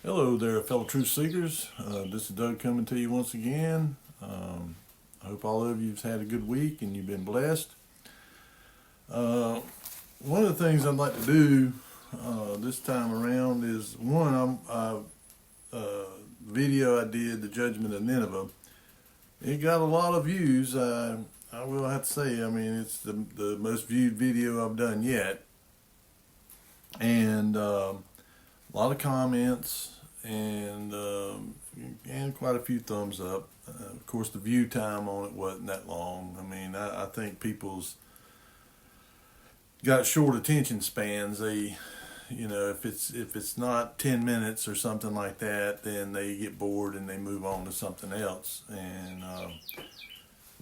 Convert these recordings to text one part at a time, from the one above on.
Hello there, fellow truth seekers. This is Doug coming to you once again. I hope all of you've had a good week and you've been blessed. One of the things I'd like to do this time around is video I did, the Judgement of Nineveh. It got a lot of views. I will have to say, it's the most viewed video I've done yet. And a lot of comments and quite a few thumbs up. Of course, the view time on it wasn't that long. I think people's got short attention spans. They, if it's not 10 minutes or something like that, then they get bored and they move on to something else. And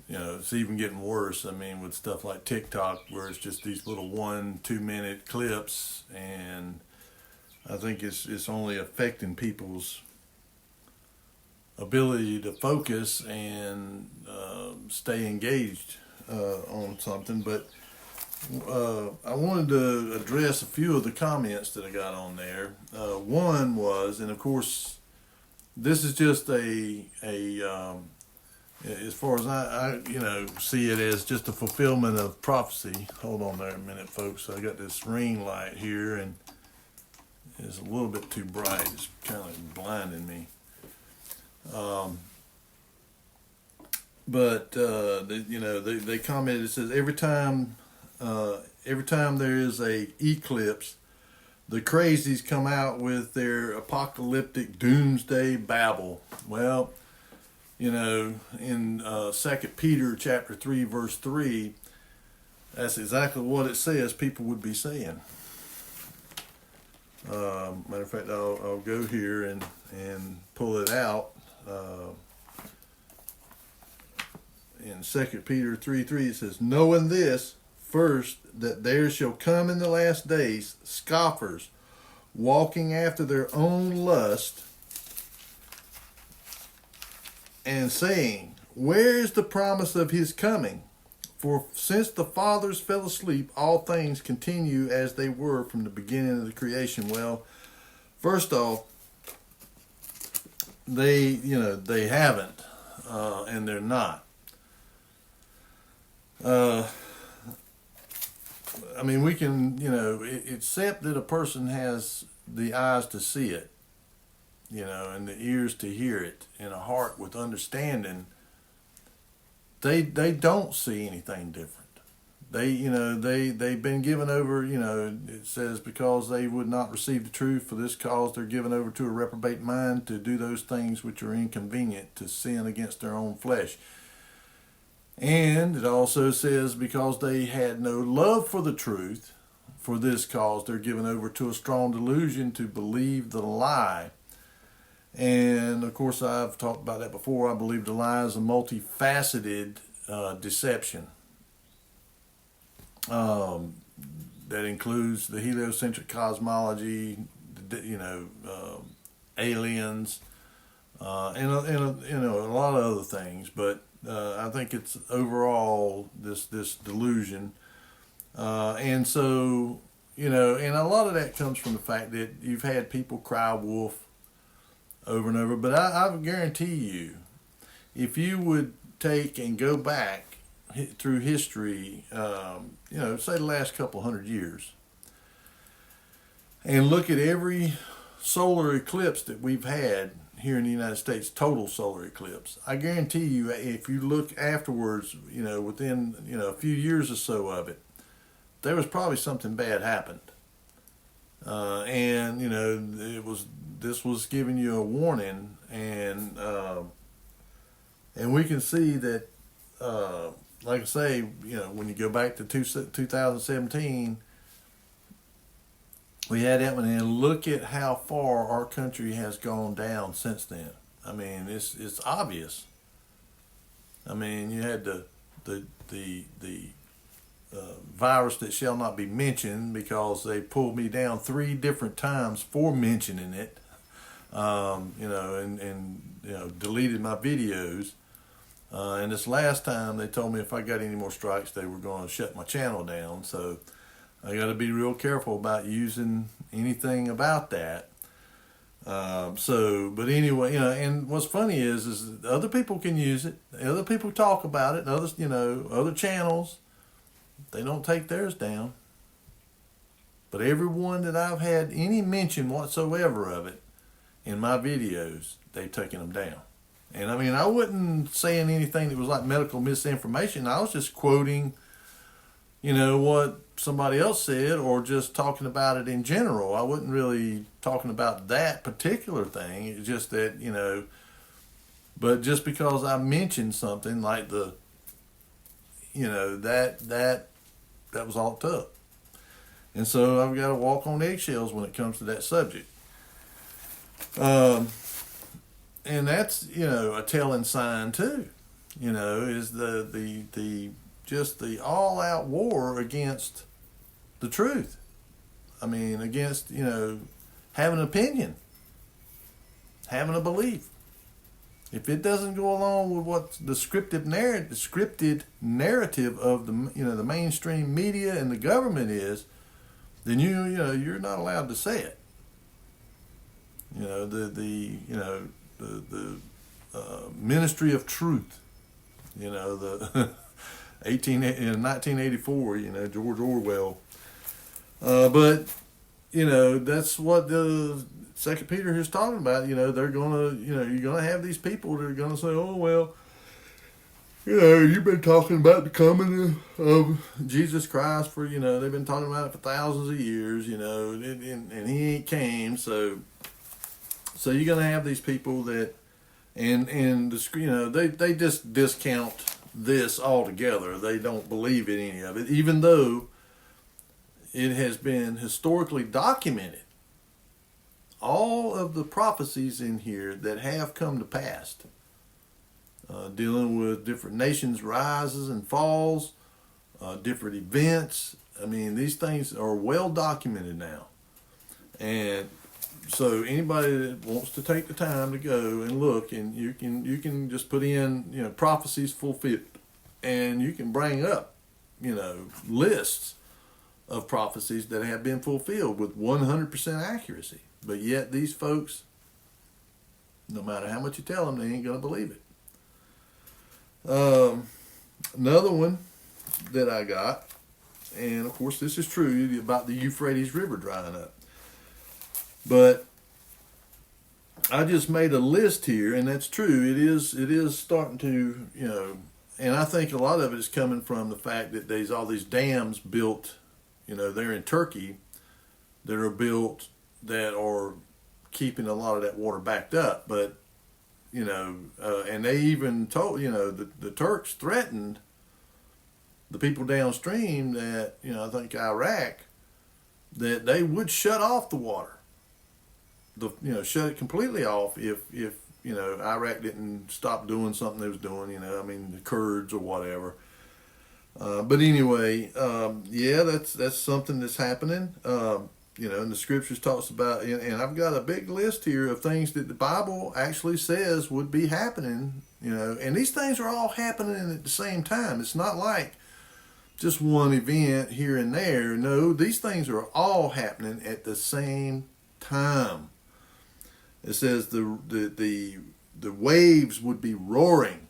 it's even getting worse. With stuff like TikTok, where it's just these little 1-2 minute clips, and I think it's only affecting people's ability to focus and stay engaged on something. But I wanted to address a few of the comments that I got on there. One was, and of course, this is just as far as I see it, as just a fulfillment of prophecy. Hold on there a minute, folks. I got this ring light here, and it's a little bit too bright. It's kind of blinding me. They commented. It says every time there is a eclipse, the crazies come out with their apocalyptic doomsday babble. Well, in 2 Peter chapter 3 verse 3, that's exactly what it says people would be saying. Matter of fact, I'll go here and pull it out. In 2 Peter 3:3, it says, knowing this, first, that there shall come in the last days scoffers, walking after their own lust, and saying, where is the promise of his coming? For since the fathers fell asleep, all things continue as they were from the beginning of the creation. Well, first off, they haven't, and they're not. We can, accept that a person has the eyes to see it, and the ears to hear it, and a heart with understanding. They don't see anything different. They've been given over, it says, because they would not receive the truth, for this cause they're given over to a reprobate mind to do those things which are inconvenient, to sin against their own flesh. And it also says, because they had no love for the truth, for this cause they're given over to a strong delusion to believe the lie. And of course, I've talked about that before. I believe the lie is a multifaceted deception. That includes the heliocentric cosmology, aliens, and a lot of other things. But I think it's overall this delusion, and so and a lot of that comes from the fact that you've had people cry wolf over and over. But I guarantee you, if you would take and go back through history, say the last couple hundred years, and look at every solar eclipse that we've had here in the United States, total solar eclipse, I guarantee you, if you look afterwards, within a few years or so of it, there was probably something bad happened. This was giving you a warning, and we can see that, like I say, when you go back to 2017, we had that one, and look at how far our country has gone down since then. It's obvious. You had the virus that shall not be mentioned, because they pulled me down 3 different times for mentioning it, deleted my videos. And this last time they told me if I got any more strikes, they were going to shut my channel down. So I got to be real careful about using anything about that. But anyway, and what's funny is other people can use it. Other people talk about it. And others, other channels, they don't take theirs down. But everyone that I've had any mention whatsoever of it in my videos, they've taken them down. And I mean, I wasn't saying anything that was like medical misinformation. I was just quoting, what somebody else said, or just talking about it in general. I wasn't really talking about that particular thing. It's just that, but just because I mentioned something like that was all it took. And so I've got to walk on eggshells when it comes to that subject. And that's, a telling sign too, is just the all out war against the truth. I mean, against, having an opinion, having a belief. If it doesn't go along with what the scripted narrative of the mainstream media and the government is, then you're not allowed to say it. The Ministry of Truth, the 1984, George Orwell. But that's what the Second Peter is talking about. They're gonna, you're gonna have these people that are gonna say, oh well, you've been talking about the coming of Jesus Christ for, they've been talking about it for thousands of years, and he ain't came, so you're gonna have these people that, they just discount this altogether. They don't believe in any of it, even though it has been historically documented. All of the prophecies in here that have come to pass, dealing with different nations' rises and falls, different events. I mean, these things are well documented now. And so anybody that wants to take the time to go and look, and you can just put in, prophecies fulfilled, and you can bring up, lists of prophecies that have been fulfilled with 100% accuracy. But yet these folks, no matter how much you tell them, they ain't going to believe it. Another one that I got, and of course this is true, about the Euphrates River drying up. But I just made a list here, and that's true. It is starting to, and I think a lot of it is coming from the fact that there's all these dams built, there in Turkey, that are built that are keeping a lot of that water backed up. But, and they even told, the Turks threatened the people downstream that, I think Iraq, that they would shut off the water. Shut it completely off if Iraq didn't stop doing something they was doing, the Kurds or whatever. But anyway, that's something that's happening. And the scriptures talks about, and I've got a big list here of things that the Bible actually says would be happening, and these things are all happening at the same time. It's not like just one event here and there. No, these things are all happening at the same time. It says the waves would be roaring.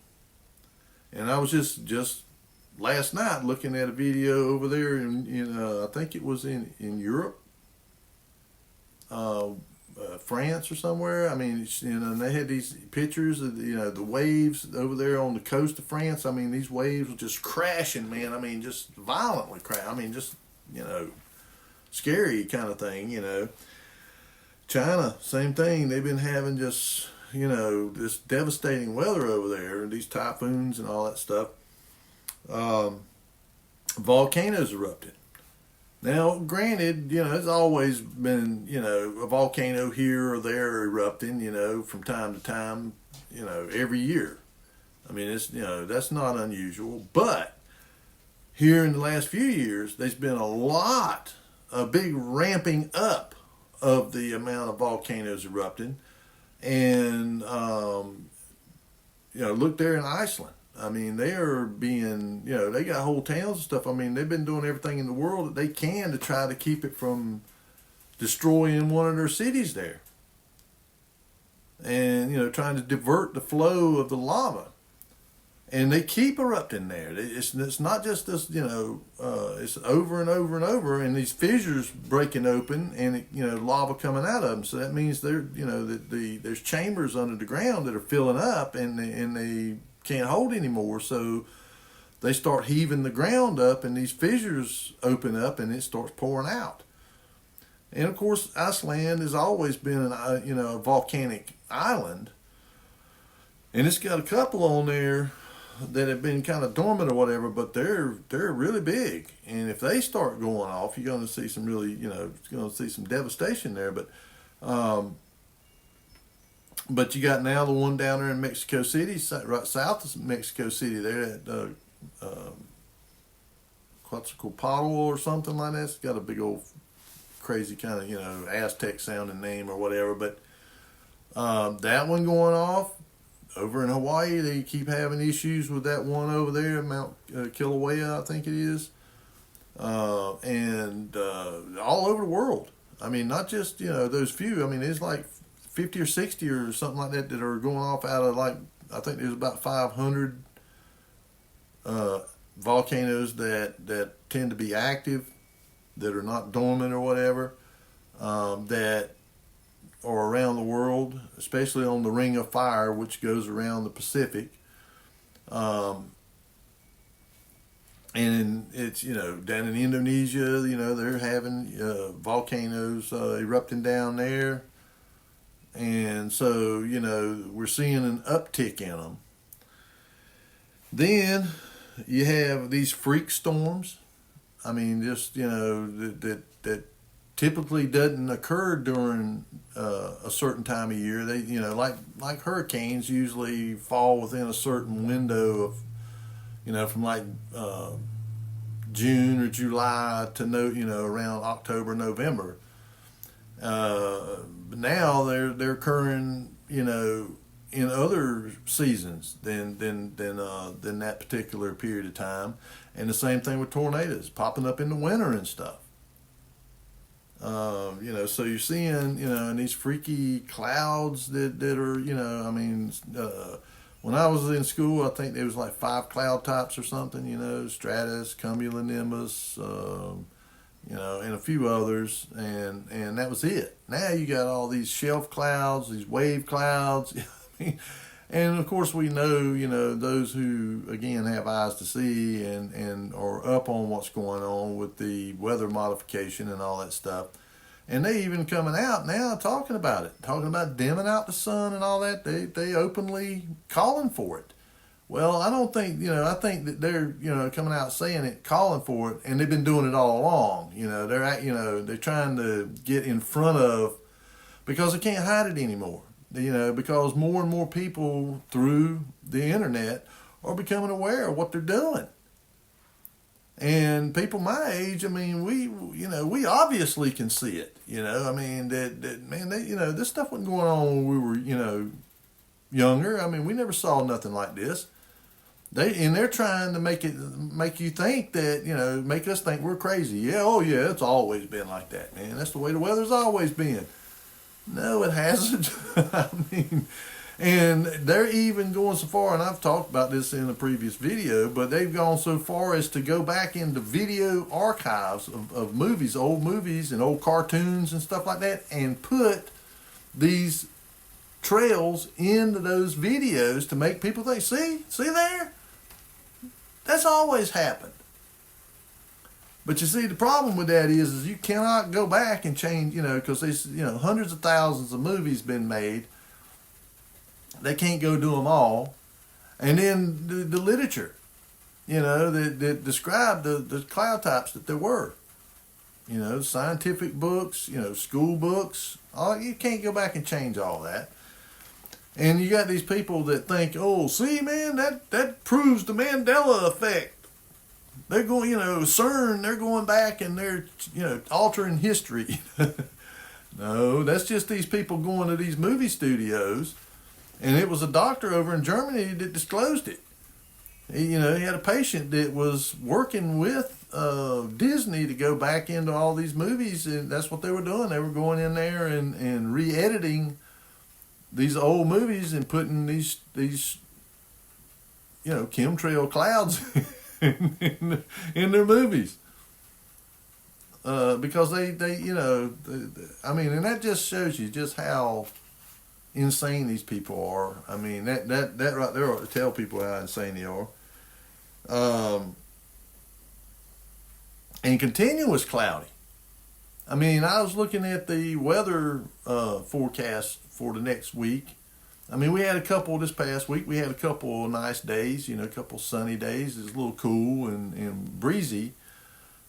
And I was just last night looking at a video over there in I think it was in Europe, France or somewhere. I mean, and they had these pictures of the waves over there on the coast of France. I mean, these waves were just crashing, man. I mean, just violently crash. I mean, just scary kind of thing. China, same thing. They've been having just, this devastating weather over there, these typhoons and all that stuff. Volcanoes erupted. Now, granted, it's always been, a volcano here or there erupting, from time to time, every year. I mean, it's, that's not unusual. But here in the last few years, there's been a big ramping up of the amount of volcanoes erupting. And, look there in Iceland. I mean, they are being, they got whole towns and stuff. I mean, they've been doing everything in the world that they can to try to keep it from destroying one of their cities there. and, trying to divert the flow of the lava. And they keep erupting there. It's not just this, it's over and over and over, and these fissures breaking open, and lava coming out of them. So that means there's chambers under the ground that are filling up, and they can't hold anymore. So they start heaving the ground up, and these fissures open up, and it starts pouring out. And of course, Iceland has always been a volcanic island, and it's got a couple on there that have been kind of dormant or whatever, but they're really big. And if they start going off, you're going to see some really, going to see some devastation there. But you got now the one down there in Mexico City, right south of Mexico City, there at Quetzalcoatl or something like that. It's got a big old crazy kind of Aztec sounding name or whatever. But that one going off. Over in Hawaii, they keep having issues with that one over there, Mount Kilauea, I think it is, and all over the world. I mean, not just those few. I mean, there's like 50 or 60 or something like that that are going off out of I think there's about 500 volcanoes that tend to be active, that are not dormant or whatever, that or around the world, especially on the Ring of Fire, which goes around the Pacific. And it's, down in Indonesia, they're having volcanoes erupting down there. And so, we're seeing an uptick in them. Then you have these freak storms. I mean, just, that typically doesn't occur during a certain time of year. They, like hurricanes usually fall within a certain window of, from like June or July to around October, November. But now they're occurring, in other seasons than that particular period of time. And the same thing with tornadoes popping up in the winter and stuff. So you're seeing, and these freaky clouds that are, when I was in school, I think there was like 5 cloud types or something, stratus, cumulonimbus, and a few others, and that was it. Now you got all these shelf clouds, these wave clouds, and of course we know, those who, again, have eyes to see and are up on what's going on with the weather modification and all that stuff. And they even coming out now talking about it, talking about dimming out the sun and all that. They openly calling for it. Well, I don't think, I think that they're, coming out saying it, calling for it, and they've been doing it all along. They're trying to get in front of, because they can't hide it anymore. Because more and more people through the internet are becoming aware of what they're doing. And people my age, I mean, we obviously can see it. This stuff wasn't going on when we were, younger. I mean, we never saw nothing like this. They're trying to make you think that, make us think we're crazy. Yeah, oh yeah, it's always been like that, man. That's the way the weather's always been. No, it hasn't. I mean, and they're even going so far, and I've talked about this in a previous video, but they've gone so far as to go back into video archives of movies, old movies and old cartoons and stuff like that, and put these trails into those videos to make people think, see there? That's always happened. But you see, the problem with that is you cannot go back and change, because there's, hundreds of thousands of movies been made. They can't go do them all. And then the literature, that described the cloud types that there were. Scientific books, school books. You can't go back and change all that. And you got these people that think, oh, see, man, that proves the Mandela effect. They're going, CERN, they're going back and they're, altering history. No, that's just these people going to these movie studios. And it was a doctor over in Germany that disclosed it. He had a patient that was working with Disney to go back into all these movies, and that's what they were doing. They were going in there and re-editing these old movies and putting these chemtrail clouds in their movies. Because I mean, and that just shows you just how insane these people are. I mean, that right there ought to tell people how insane they are. And continuous cloudy. I mean, I was looking at the weather forecast for the next week. I mean, we had a couple this past week. We had a couple nice days, a couple sunny days. It was a little cool and breezy,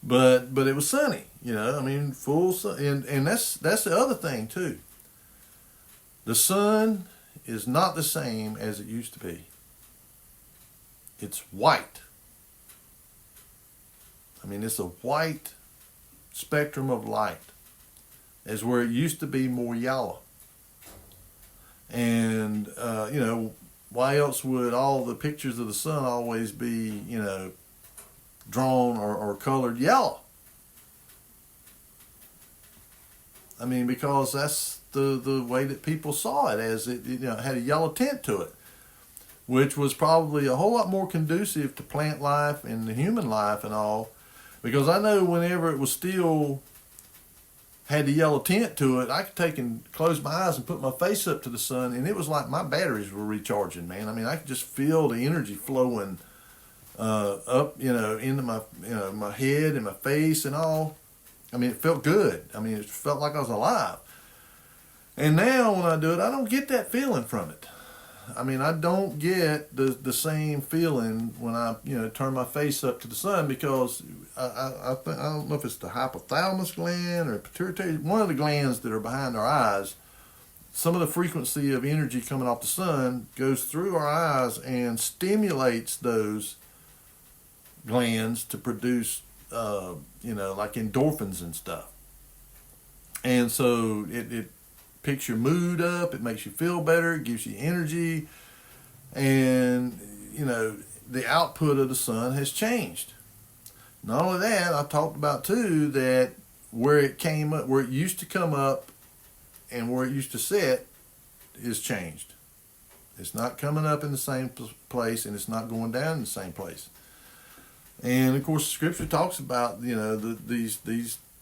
but it was sunny. I mean, full sun, and that's the other thing too. The sun is not the same as it used to be. It's white. I mean, it's a white spectrum of light, as where it used to be more yellow. And, why else would all the pictures of the sun always be, drawn or colored yellow? I mean, because that's the way that people saw it, as it had a yellow tint to it, which was probably a whole lot more conducive to plant life and the human life and all. Because I know whenever it was still had the yellow tint to it, I could take and close my eyes and put my face up to the sun, and it was like my batteries were recharging, man. I mean, I could just feel the energy flowing up, into my, my head and my face and all. I mean, it felt good. I mean, it felt like I was alive. And now when I do it, I don't get that feeling from it. I mean, I don't get the same feeling when I, turn my face up to the sun, because I don't know if it's the hypothalamus gland or pituitary, one of the glands that are behind our eyes. Some of the frequency of energy coming off the sun goes through our eyes and stimulates those glands to produce, like endorphins and stuff. And so it picks your mood up, it makes you feel better, it gives you energy, and the output of the sun has changed. Not only that, I talked about too that where it came up, where it used to come up and where it used to set is changed. It's not coming up in the same place, and it's not going down in the same place. And of course, Scripture talks about these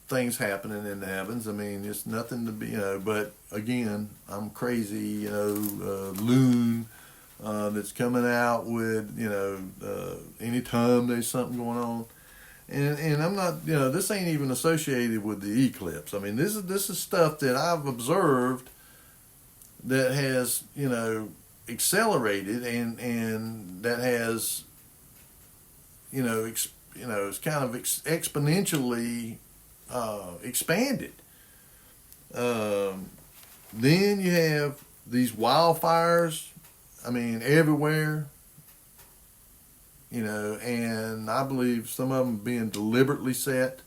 things happening in the heavens. I mean, it's nothing to be, but again, I'm crazy, loon that's coming out with, anytime there's something going on. And I'm not, this ain't even associated with the eclipse. I mean, this is stuff that I've observed that has, accelerated and that has, it's kind of exponentially expanded. Then you have these wildfires, I mean, everywhere, and I believe some of them being deliberately set,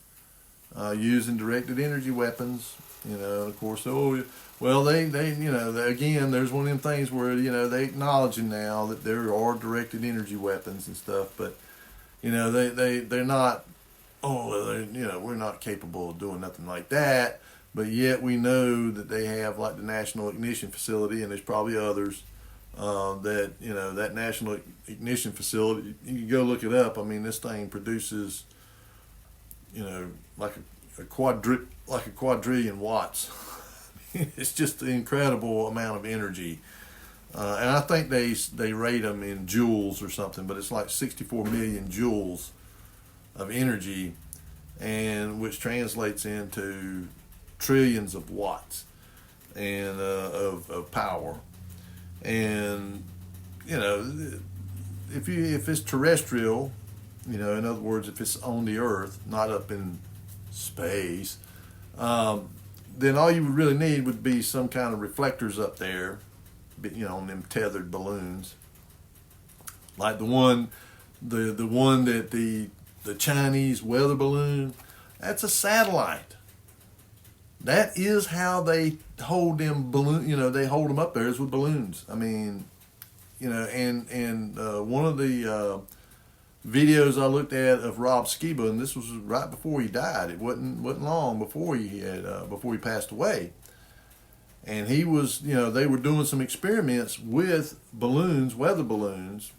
using directed energy weapons, of course, they again, there's one of them things where, they acknowledging now that there are directed energy weapons and stuff, but, they're not, we're not capable of doing nothing like that, but yet we know that they have, like, the National Ignition Facility, and there's probably others, that National Ignition Facility, you can go look it up. I mean, this thing produces, like a quadrillion watts. It's just an incredible amount of energy. And I think they rate them in joules or something, but it's like 64 million joules of energy, and which translates into trillions of watts and of power. And if it's terrestrial, in other words, if it's on the earth, not up in space, then all you would really need would be some kind of reflectors up there, on them tethered balloons, like the one that the Chinese weather balloon. That's a satellite. That is how they hold them balloon. They hold them up there is with balloons. I mean, and one of the videos I looked at of Rob Skiba, and this was right before he died. It wasn't long before he passed away. And he was, they were doing some experiments with balloons, weather balloons,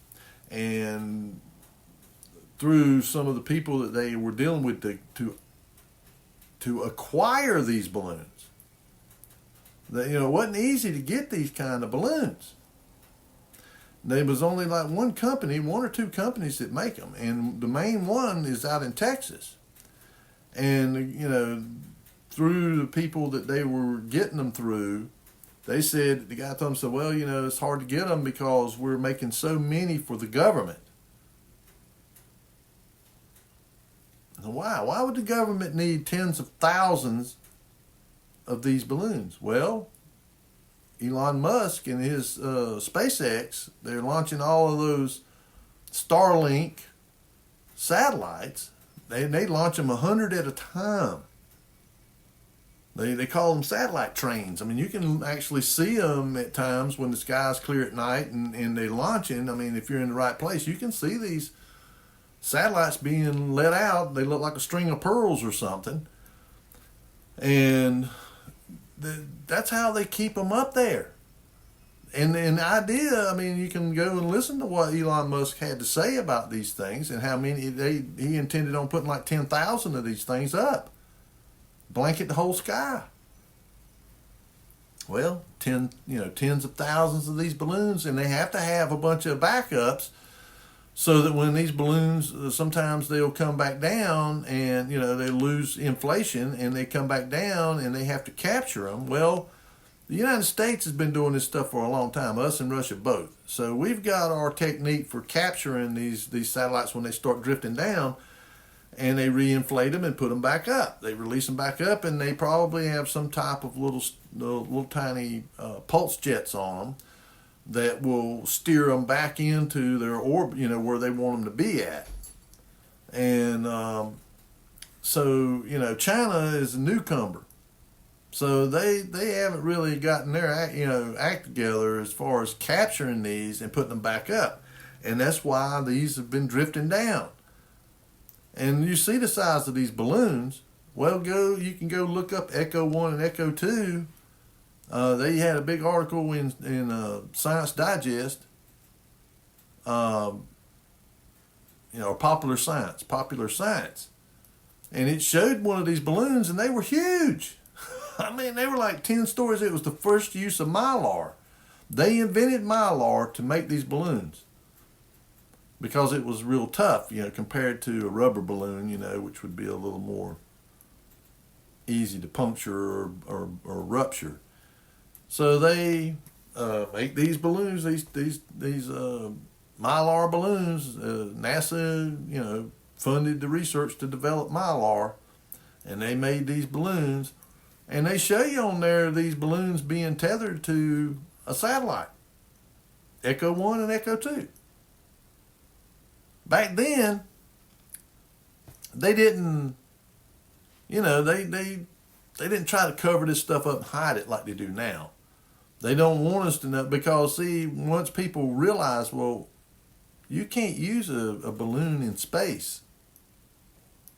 and through some of the people that they were dealing with to acquire these balloons. It wasn't easy to get these kind of balloons. There was only like one or two companies that make them, and the main one is out in Texas. And through the people that they were getting them through, they said, the guy told them, said, well, it's hard to get them because we're making so many for the government. Why? Why would the government need tens of thousands of these balloons? Well, Elon Musk and his SpaceX, they're launching all of those Starlink satellites. They launch them 100 at a time. They call them satellite trains. I mean, you can actually see them at times when the sky's clear at night and they're launching. I mean, if you're in the right place, you can see these satellites being let out. They look like a string of pearls or something. And that's how they keep them up there. And the idea, I mean, you can go and listen to what Elon Musk had to say about these things and how many he intended on putting like 10,000 of these things up. Blanket the whole sky. Well, tens of thousands of these balloons, and they have to have a bunch of backups so that when these balloons, sometimes they'll come back down and, they lose inflation and they come back down and they have to capture them. Well, the United States has been doing this stuff for a long time, us and Russia both. So we've got our technique for capturing these satellites when they start drifting down, and they reinflate them and put them back up. They release them back up, and they probably have some type of little tiny pulse jets on them that will steer them back into their orbit, where they want them to be at. And so China is a newcomer. So they haven't really gotten their act together as far as capturing these and putting them back up. And that's why these have been drifting down. And you see the size of these balloons. Well, you can go look up Echo 1 and Echo 2. They had a big article in Science Digest, Popular Science. And it showed one of these balloons, and they were huge. I mean, they were like 10 stories. It was the first use of Mylar. They invented Mylar to make these balloons because it was real tough, compared to a rubber balloon, which would be a little more easy to puncture or rupture. So they make these balloons, these Mylar balloons. NASA, funded the research to develop Mylar, and they made these balloons. And they show you on there these balloons being tethered to a satellite, Echo 1 and Echo 2. Back then, they didn't, they didn't try to cover this stuff up and hide it like they do now. They don't want us to know, because once people realize, well, you can't use a balloon in space.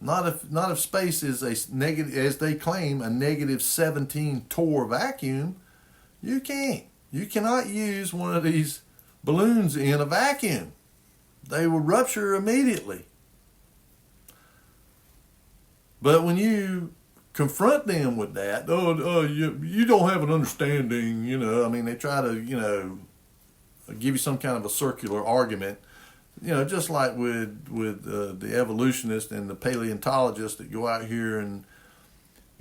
Not if space is a negative, as they claim, a negative 17 torr vacuum. You can't. You cannot use one of these balloons in a vacuum. They will rupture immediately. But when you confront them with that, you don't have an understanding, they try to, give you some kind of a circular argument. Just like with the evolutionists and the paleontologists that go out here and,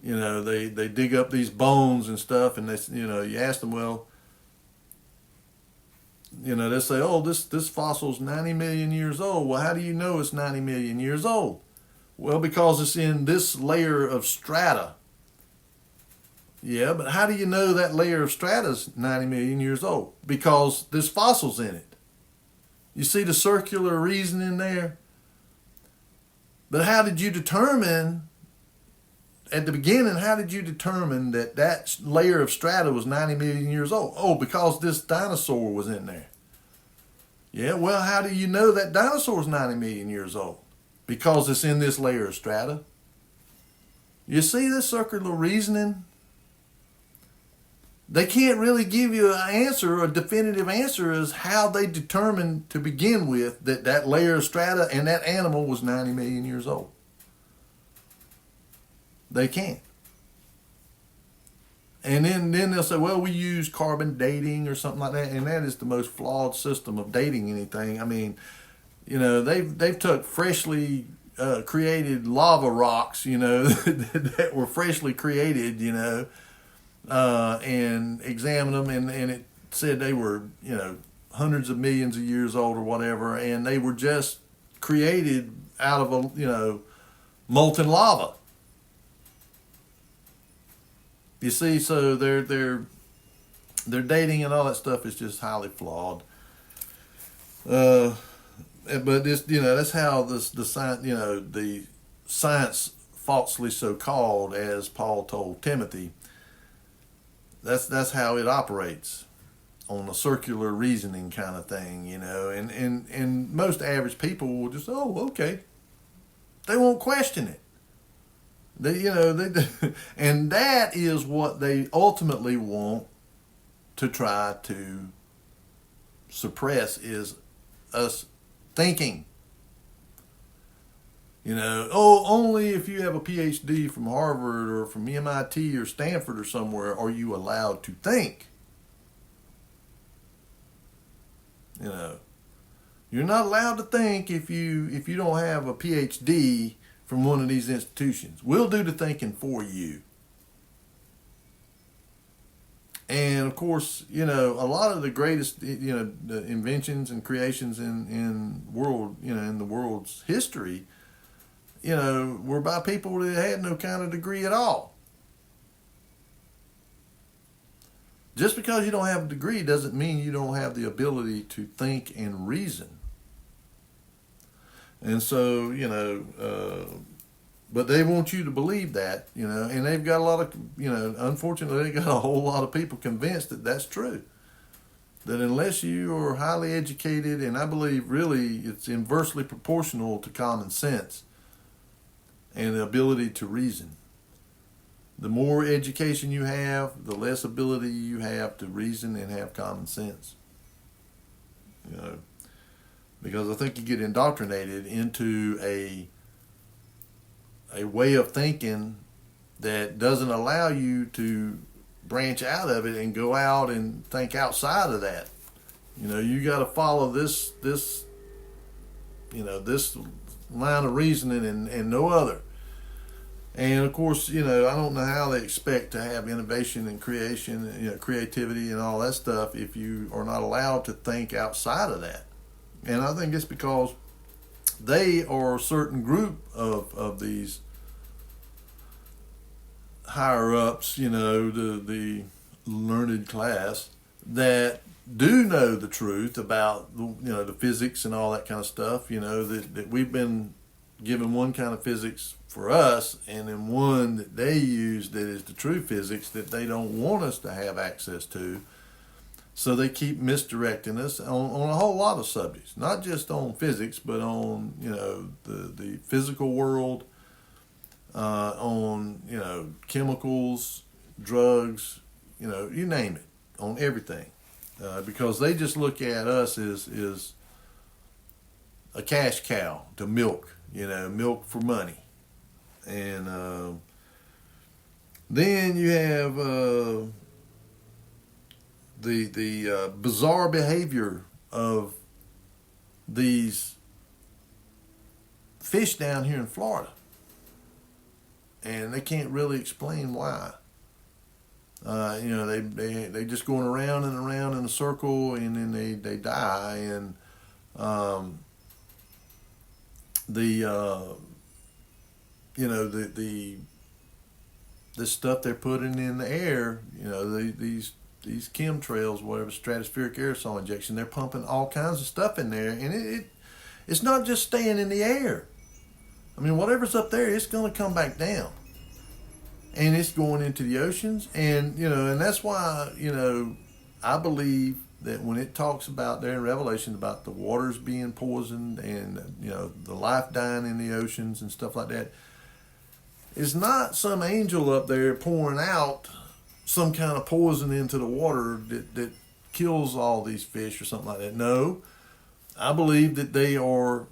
they dig up these bones and stuff, and they, you ask them, well, they say, oh, this fossil's 90 million years old. Well, how do you know it's 90 million years old? Well, because it's in this layer of strata. Yeah, but how do you know that layer of strata is 90 million years old? Because there's fossils in it. You see the circular reasoning there? But how did you determine, at the beginning, how did you determine that layer of strata was 90 million years old? Oh, because this dinosaur was in there. Yeah, well, how do you know that dinosaur is 90 million years old? Because it's in this layer of strata. You see this circular reasoning? they can't really give you an answer, a definitive answer as how they determined to begin with that that layer of strata and that animal was 90 million years old. They can't. And then they'll say, well, we use carbon dating or something like that, and that is the most flawed system of dating anything. I mean, they've took freshly created lava rocks, that were freshly created, and examined them, and it said they were, hundreds of millions of years old or whatever, and they were just created out of a, molten lava. You see, so their dating and all that stuff is just highly flawed. But this, that's how the science, the science falsely so called, as Paul told Timothy. That's how it operates, on a circular reasoning kind of thing, and most average people will just, oh, okay. They won't question it. And that is what they ultimately want to try to suppress, is us thinking. Only if you have a PhD from Harvard or from MIT or Stanford or somewhere are you allowed to think. You're not allowed to think if you don't have a PhD from one of these institutions. We'll do the thinking for you. And of course, a lot of the greatest, the inventions and creations in the world's history, were by people that had no kind of degree at all. Just because you don't have a degree doesn't mean you don't have the ability to think and reason. And so, but they want you to believe that, and they've got a lot of, unfortunately, they got a whole lot of people convinced that that's true. That unless you are highly educated, and I believe really it's inversely proportional to common sense and the ability to reason. The more education you have, the less ability you have to reason and have common sense. Because I think you get indoctrinated into a way of thinking that doesn't allow you to branch out of it and go out and think outside of that. You got to follow this line of reasoning and no other. And of course, I don't know how they expect to have innovation and creation, creativity and all that stuff if you are not allowed to think outside of that. And I think it's because they are a certain group of these higher ups, the learned class, that do know the truth about the physics and all that kind of stuff. That we've been given one kind of physics for us, and then one that they use that is the true physics that they don't want us to have access to. So they keep misdirecting us on a whole lot of subjects, not just on physics, but on the physical world, on chemicals, drugs, you name it, on everything, because they just look at us as a cash cow to milk, milk for money, and then you have the bizarre behavior of these fish down here in Florida, and they can't really explain why. They just going around and around in a circle, and then they die, and this stuff they're putting in the air, these chemtrails, whatever, stratospheric aerosol injection, they're pumping all kinds of stuff in there, and it's not just staying in the air. I mean, whatever's up there, it's going to come back down, and it's going into the oceans, and and that's why I believe that when it talks about there in Revelation about the waters being poisoned and the life dying in the oceans and stuff like that, it's not some angel up there pouring out some kind of poison into the water that kills all these fish or something like that. No, I believe that they are.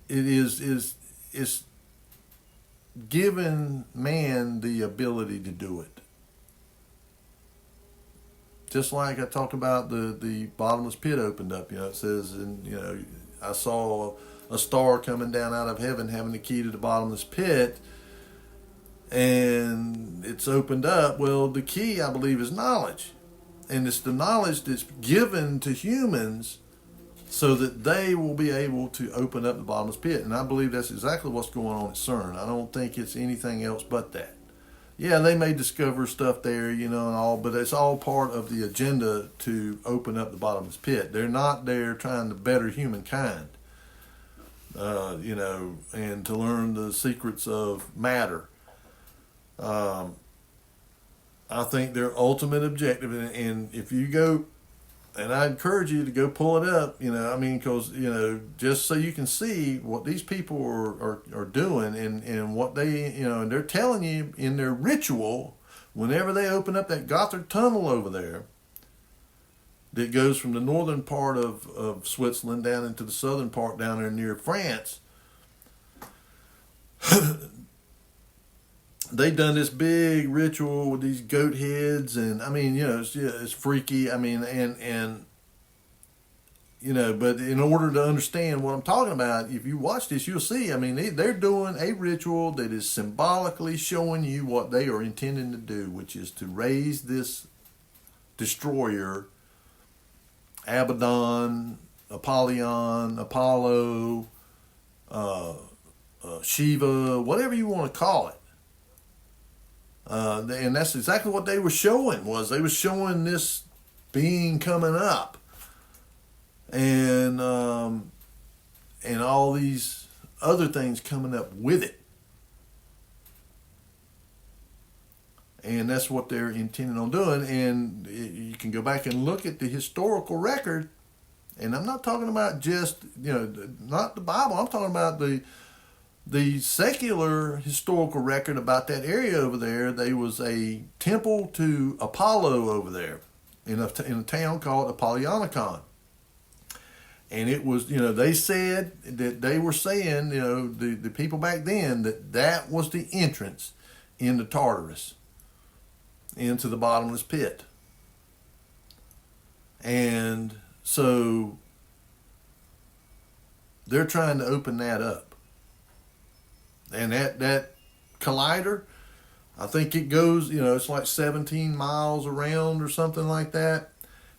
It is giving man the ability to do it. Just like I talked about the bottomless pit opened up. It says, and I saw a star coming down out of heaven having the key to the bottomless pit, and it's opened up. Well, the key, I believe, is knowledge, and it's the knowledge that's given to humans so that they will be able to open up the bottomless pit. And I believe that's exactly what's going on at CERN. I don't think it's anything else but that. Yeah, they may discover stuff there, and all, but it's all part of the agenda to open up the bottomless pit. They're not there trying to better humankind, and to learn the secrets of matter. I think their ultimate objective, and if you go, and I encourage you to go pull it up, because, just so you can see what these people are doing and what they, and they're telling you in their ritual, whenever they open up that Gotthard tunnel over there, that goes from the northern part of Switzerland down into the southern part down there near France, they've done this big ritual with these goat heads, and it's freaky. But in order to understand what I'm talking about, if you watch this, you'll see. They're doing a ritual that is symbolically showing you what they are intending to do, which is to raise this destroyer, Abaddon, Apollyon, Apollo, Shiva, whatever you want to call it. And that's exactly what they were showing. They were showing this being coming up, and all these other things coming up with it, and that's what they're intending on doing. And you can go back and look at the historical record, and I'm not talking about just not the Bible. I'm talking about the secular historical record about that area over there. There was a temple to Apollo over there in a town called Apollonicon. And it was, they said that they were saying, the people back then, that was the entrance into Tartarus, into the bottomless pit. And so they're trying to open that up. And that collider, I think it goes, it's like 17 miles around or something like that.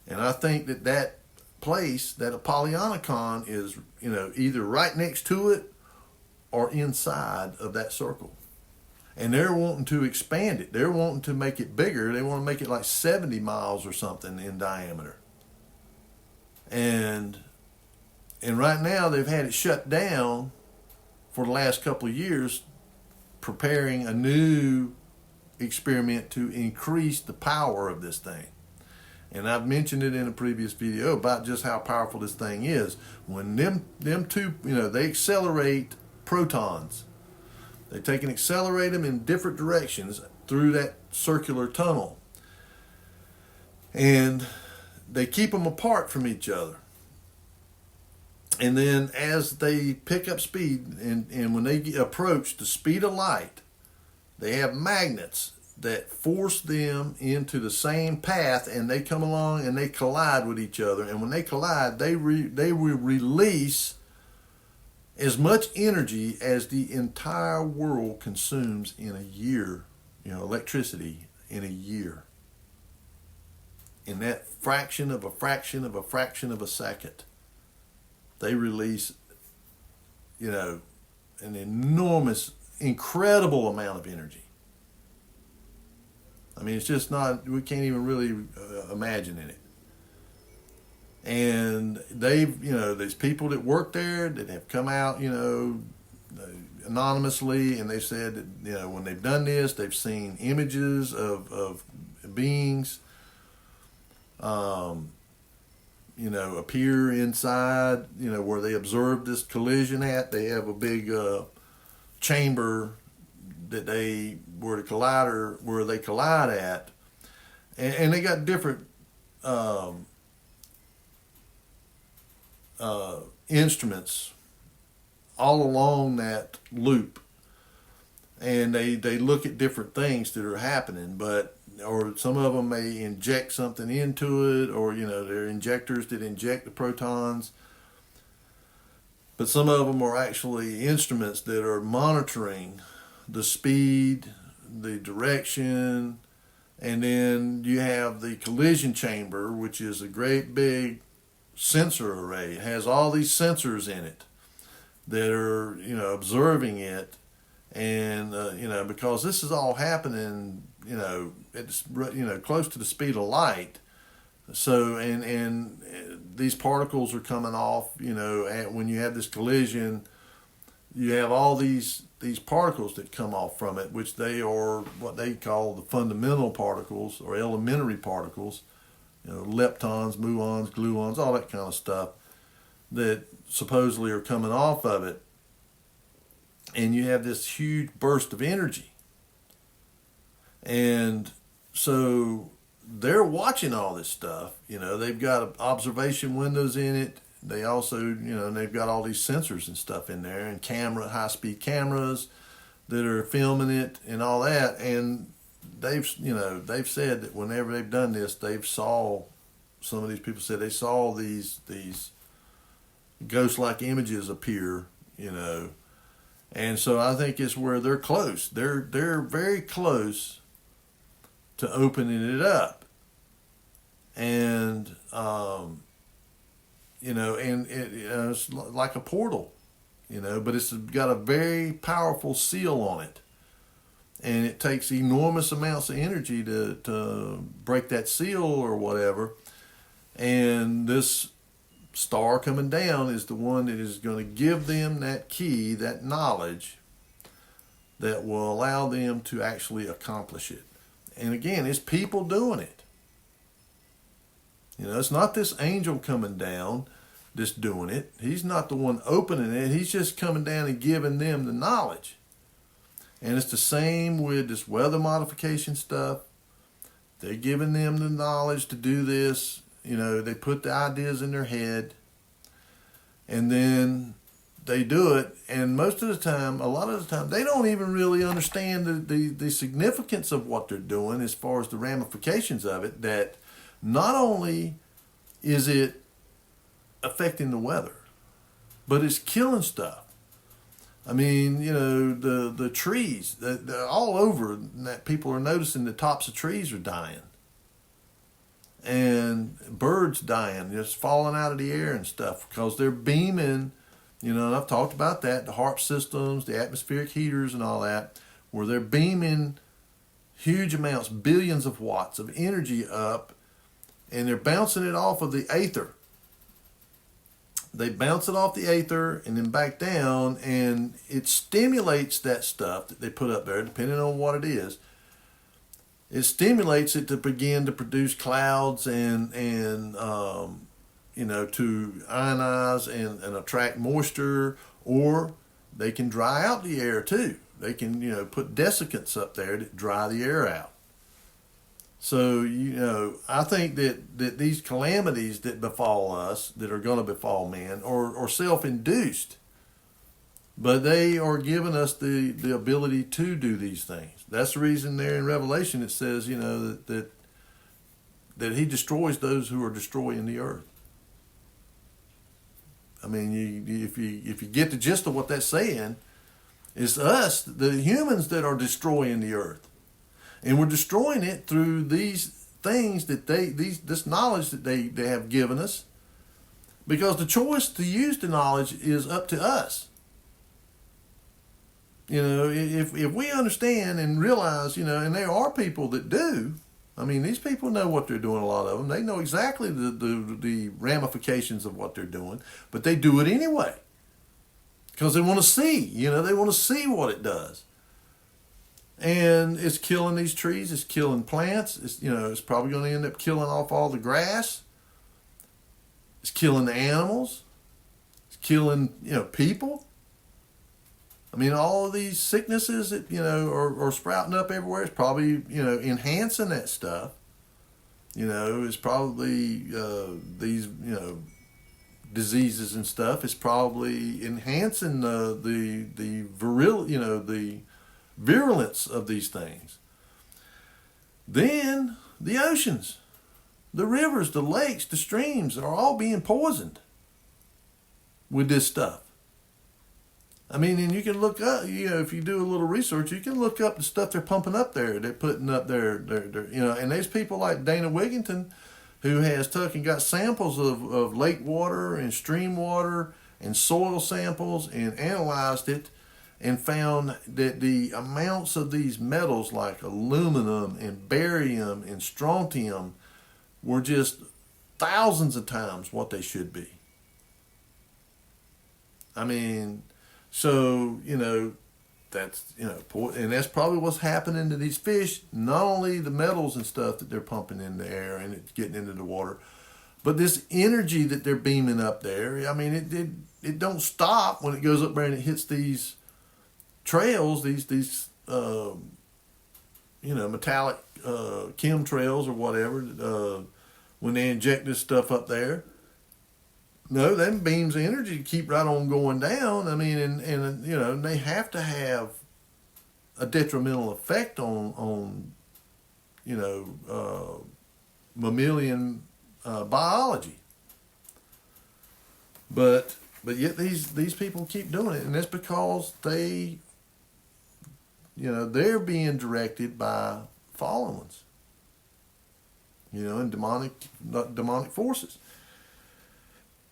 And I think that place, that Apollonicon, is, either right next to it or inside of that circle. And they're wanting to expand it. They're wanting to make it bigger. They want to make it like 70 miles or something in diameter. And right now they've had it shut down for the last couple of years, preparing a new experiment to increase the power of this thing. And I've mentioned it in a previous video about just how powerful this thing is. When them two, they accelerate protons. They take and accelerate them in different directions through that circular tunnel. And they keep them apart from each other. And then as they pick up speed, and when they approach the speed of light, they have magnets that force them into the same path, and they come along and they collide with each other. And when they collide, they will release as much energy as the entire world consumes in a year, electricity in a year. In that fraction of a fraction of a fraction of a second, they release, an enormous, incredible amount of energy. It's just not, we can't even really imagine it. And they've, there's people that work there that have come out, anonymously, and they've said that, when they've done this, they've seen images of beings, appear inside, where they observe this collision at. They have a big chamber that they where they collide at, and they got different instruments all along that loop, and they look at different things that are happening, or some of them may inject something into it, or they're injectors that inject the protons. But some of them are actually instruments that are monitoring the speed, the direction, and then you have the collision chamber, which is a great big sensor array. It has all these sensors in it that are, observing it, and because this is all happening, it's close to the speed of light. So and these particles are coming off. When you have this collision, you have all these particles that come off from it, which they are what they call the fundamental particles or elementary particles. Leptons, muons, gluons, all that kind of stuff that supposedly are coming off of it. And you have this huge burst of energy. And so they're watching all this stuff. They've got observation windows in it. They also, they've got all these sensors and stuff in there, and high-speed cameras that are filming it and all that. And they've said that whenever they've done this, some of these people said they saw these ghost-like images appear, and so I think it's where they're close. They're very close to opening it up, and it's like a portal, but it's got a very powerful seal on it, and it takes enormous amounts of energy to break that seal or whatever, and this star coming down is the one that is going to give them that key, that knowledge that will allow them to actually accomplish it. And again, it's people doing it. It's not this angel coming down that's doing it. He's not the one opening it. He's just coming down and giving them the knowledge. And it's the same with this weather modification stuff. They're giving them the knowledge to do this. They put the ideas in their head, and then they do it. And a lot of the time, they don't even really understand the significance of what they're doing as far as the ramifications of it, that not only is it affecting the weather, but it's killing stuff. I mean, the trees, they're all over, that people are noticing the tops of trees are dying. And birds dying, just falling out of the air and stuff, because they're beaming, and I've talked about that, the HARP systems, the atmospheric heaters and all that, where they're beaming huge amounts, billions of watts of energy up, and they're bouncing it off of the aether. They bounce it off the aether and then back down, and it stimulates that stuff that they put up there, depending on what it is. It stimulates it to begin to produce clouds and to ionize and attract moisture, or they can dry out the air too. They can, put desiccants up there to dry the air out. So, I think that these calamities that befall us, that are going to befall man, are self-induced. But they are giving us the ability to do these things. That's the reason there in Revelation it says, that he destroys those who are destroying the earth. I mean, if you get the gist of what that's saying, it's us, the humans, that are destroying the earth. And we're destroying it through these things that this knowledge that they have given us, because the choice to use the knowledge is up to us. If we understand and realize, and there are people that do. I mean, these people know what they're doing, a lot of them. They know exactly the ramifications of what they're doing, but they do it anyway. Because they want to see, they want to see what it does. And it's killing these trees, it's killing plants, it's probably going to end up killing off all the grass. It's killing the animals. It's killing, people. I mean, all of these sicknesses that, are sprouting up everywhere, it's probably, enhancing that stuff. It's probably these, diseases and stuff. It's probably enhancing the virulence of these things. Then the oceans, the rivers, the lakes, the streams are all being poisoned with this stuff. I mean, and you can look up, if you do a little research, you can look up the stuff they're pumping up there. They're putting up and there's people like Dana Wigington who has got samples of lake water and stream water and soil samples and analyzed it and found that the amounts of these metals like aluminum and barium and strontium were just thousands of times what they should be. I mean, so, that's, and that's probably what's happening to these fish. Not only the metals and stuff that they're pumping in the air and it's getting into the water, but this energy that they're beaming up there. I mean, it don't stop when it goes up there and it hits these trails, these metallic chemtrails or whatever, when they inject this stuff up there. No, them beams of energy keep right on going down. I mean, and they have to have a detrimental effect on mammalian biology. But yet these people keep doing it, and that's because they're being directed by fallen ones, and demonic forces.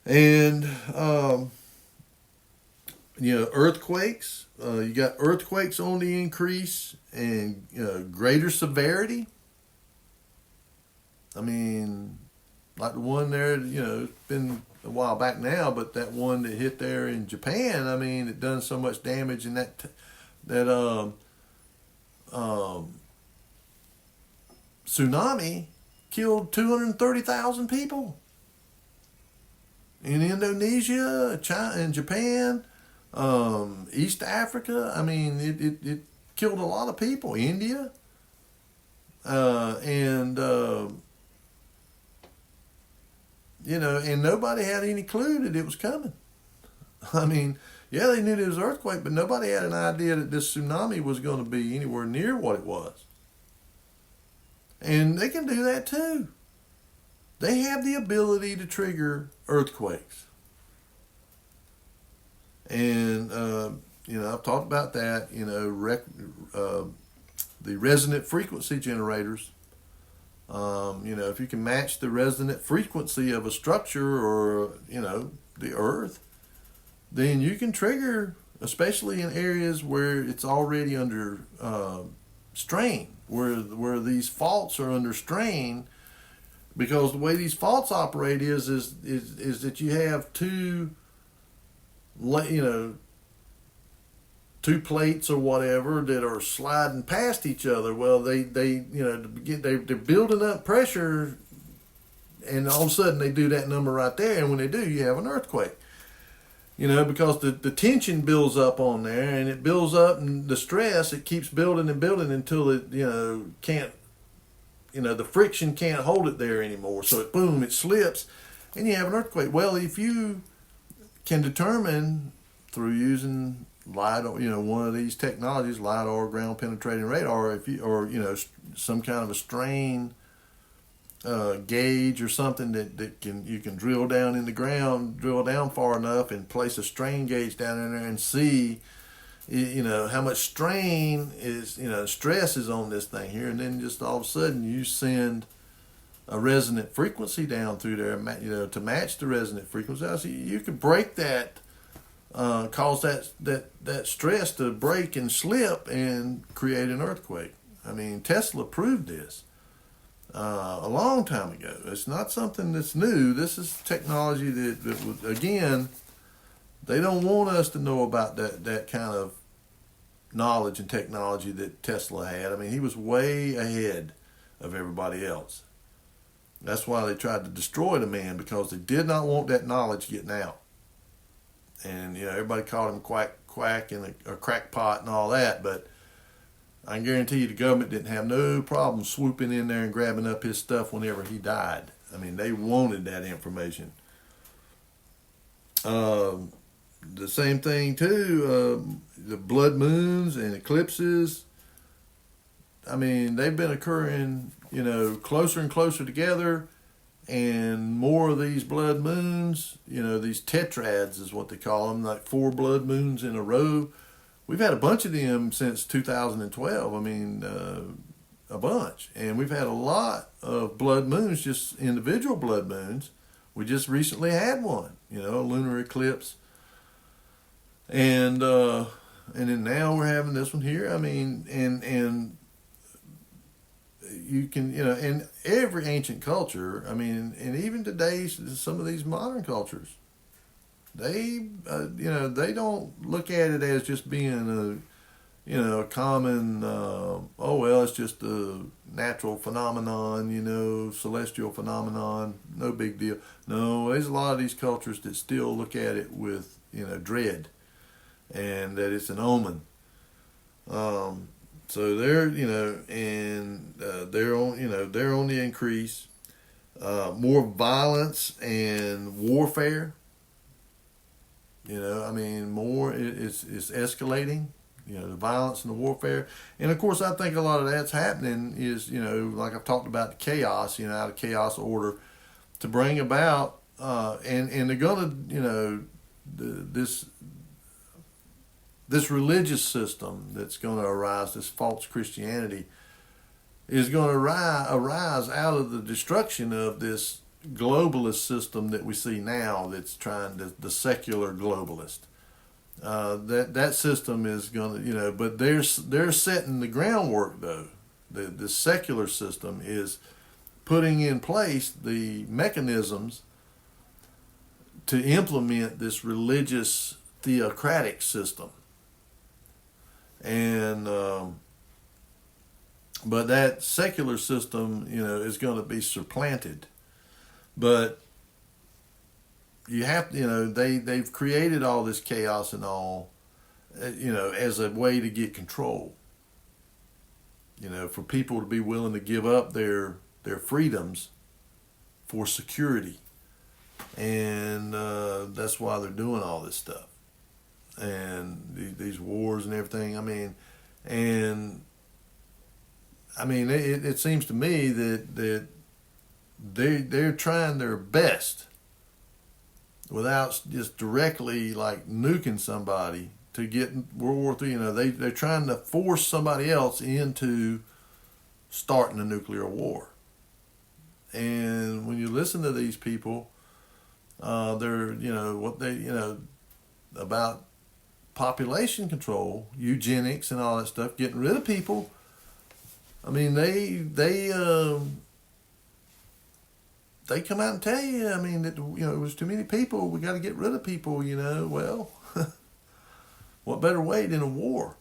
And, earthquakes, you got earthquakes on the increase and greater severity. I mean, like the one there, it's been a while back now, but that one that hit there in Japan, I mean, it done so much damage, and that tsunami killed 230,000 people. In Indonesia, China, and Japan, East Africa, I mean, it killed a lot of people. India, and nobody had any clue that it was coming. I mean, yeah, they knew there was an earthquake, but nobody had an idea that this tsunami was going to be anywhere near what it was. And they can do that too. They have the ability to trigger earthquakes. And, I've talked about that, the resonant frequency generators. If you can match the resonant frequency of a structure or, the earth, then you can trigger, especially in areas where it's already under strain, where these faults are under strain. Because the way these faults operate is that you have two plates or whatever that are sliding past each other. Well, they're building up pressure, and all of a sudden they do that number right there, and when they do, you have an earthquake. Because the tension builds up on there, and it builds up, and the stress, it keeps building and building until it can't. The friction can't hold it there anymore. So it slips, and you have an earthquake. Well, if you can determine through using LIDAR, one of these technologies, LIDAR, ground penetrating radar, some kind of a strain gauge or something that you can drill down in the ground, drill down far enough, and place a strain gauge down in there and see. How much strain is, stress is on this thing here, and then just all of a sudden you send a resonant frequency down through there, to match the resonant frequency. So you could break that, cause that stress to break and slip and create an earthquake. I mean, Tesla proved this a long time ago. It's not something that's new. This is technology that was, again, they don't want us to know about that kind of knowledge and technology that Tesla had. I mean, he was way ahead of everybody else. That's why they tried to destroy the man, because they did not want that knowledge getting out. And everybody called him quack quack and a crackpot and all that, but I can guarantee you the government didn't have no problem swooping in there and grabbing up his stuff whenever he died. I mean, they wanted that information. The same thing too, the blood moons and eclipses. I mean, they've been occurring, closer and closer together, and more of these blood moons, these tetrads is what they call them, like 4 blood moons in a row. We've had a bunch of them since 2012. I mean, a bunch. And we've had a lot of blood moons, just individual blood moons. We just recently had one, a lunar eclipse. And then now we're having this one here. I mean, and you can, in every ancient culture, I mean, and even today's, some of these modern cultures, they don't look at it as just being a common, it's just a natural phenomenon, celestial phenomenon, no big deal. No, there's a lot of these cultures that still look at it with, dread, and that it's an omen. So they're, they're on the increase. More violence and warfare. More, it's escalating, the violence and the warfare. And of course, I think a lot of that's happening is, like I've talked about, the chaos, out of chaos order to bring about, and they're going to, this religious system that's going to arise, this false Christianity, is going to arise out of the destruction of this globalist system that we see now, that's trying to, the secular globalist. That system is going to, but they're setting the groundwork though. The secular system is putting in place the mechanisms to implement this religious theocratic system. And but that secular system, is going to be supplanted. But you have to, they've created all this chaos and all, as a way to get control. For people to be willing to give up their freedoms for security. And that's why they're doing all this stuff. And these wars and everything. It seems to me that they're trying their best without just directly like nuking somebody to get World War III. They're trying to force somebody else into starting a nuclear war. And when you listen to these people, they're what they about population control, eugenics, and all that stuff, getting rid of people. I mean, they come out and tell you, that, it was too many people, we got to get rid of people, well, what better way than a war?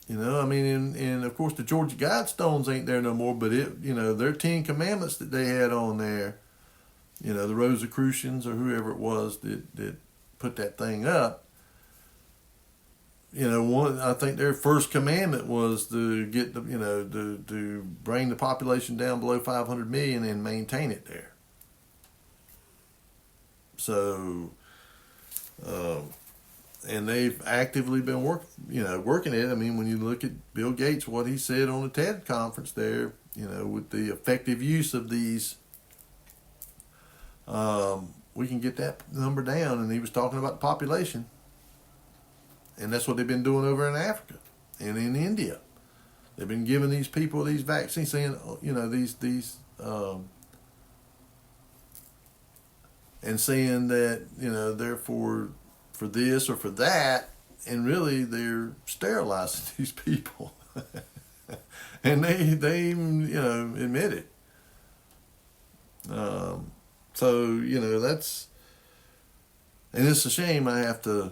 And of course the Georgia Guidestones ain't there no more, but their 10 commandments that they had on there, the Rosicrucians or whoever it was that put that thing up, I think their first commandment was to get to bring the population down below 500 million and maintain it there. So, and they've actively been working it. When you look at Bill Gates, what he said on the TED conference there, with the effective use of these, we can get that number down. And he was talking about the population. And that's what they've been doing over in Africa and in India. They've been giving these people these vaccines, saying, and saying that, they're for this or for that, and really they're sterilizing these people. And they admit it. So, that's, and it's a shame I have to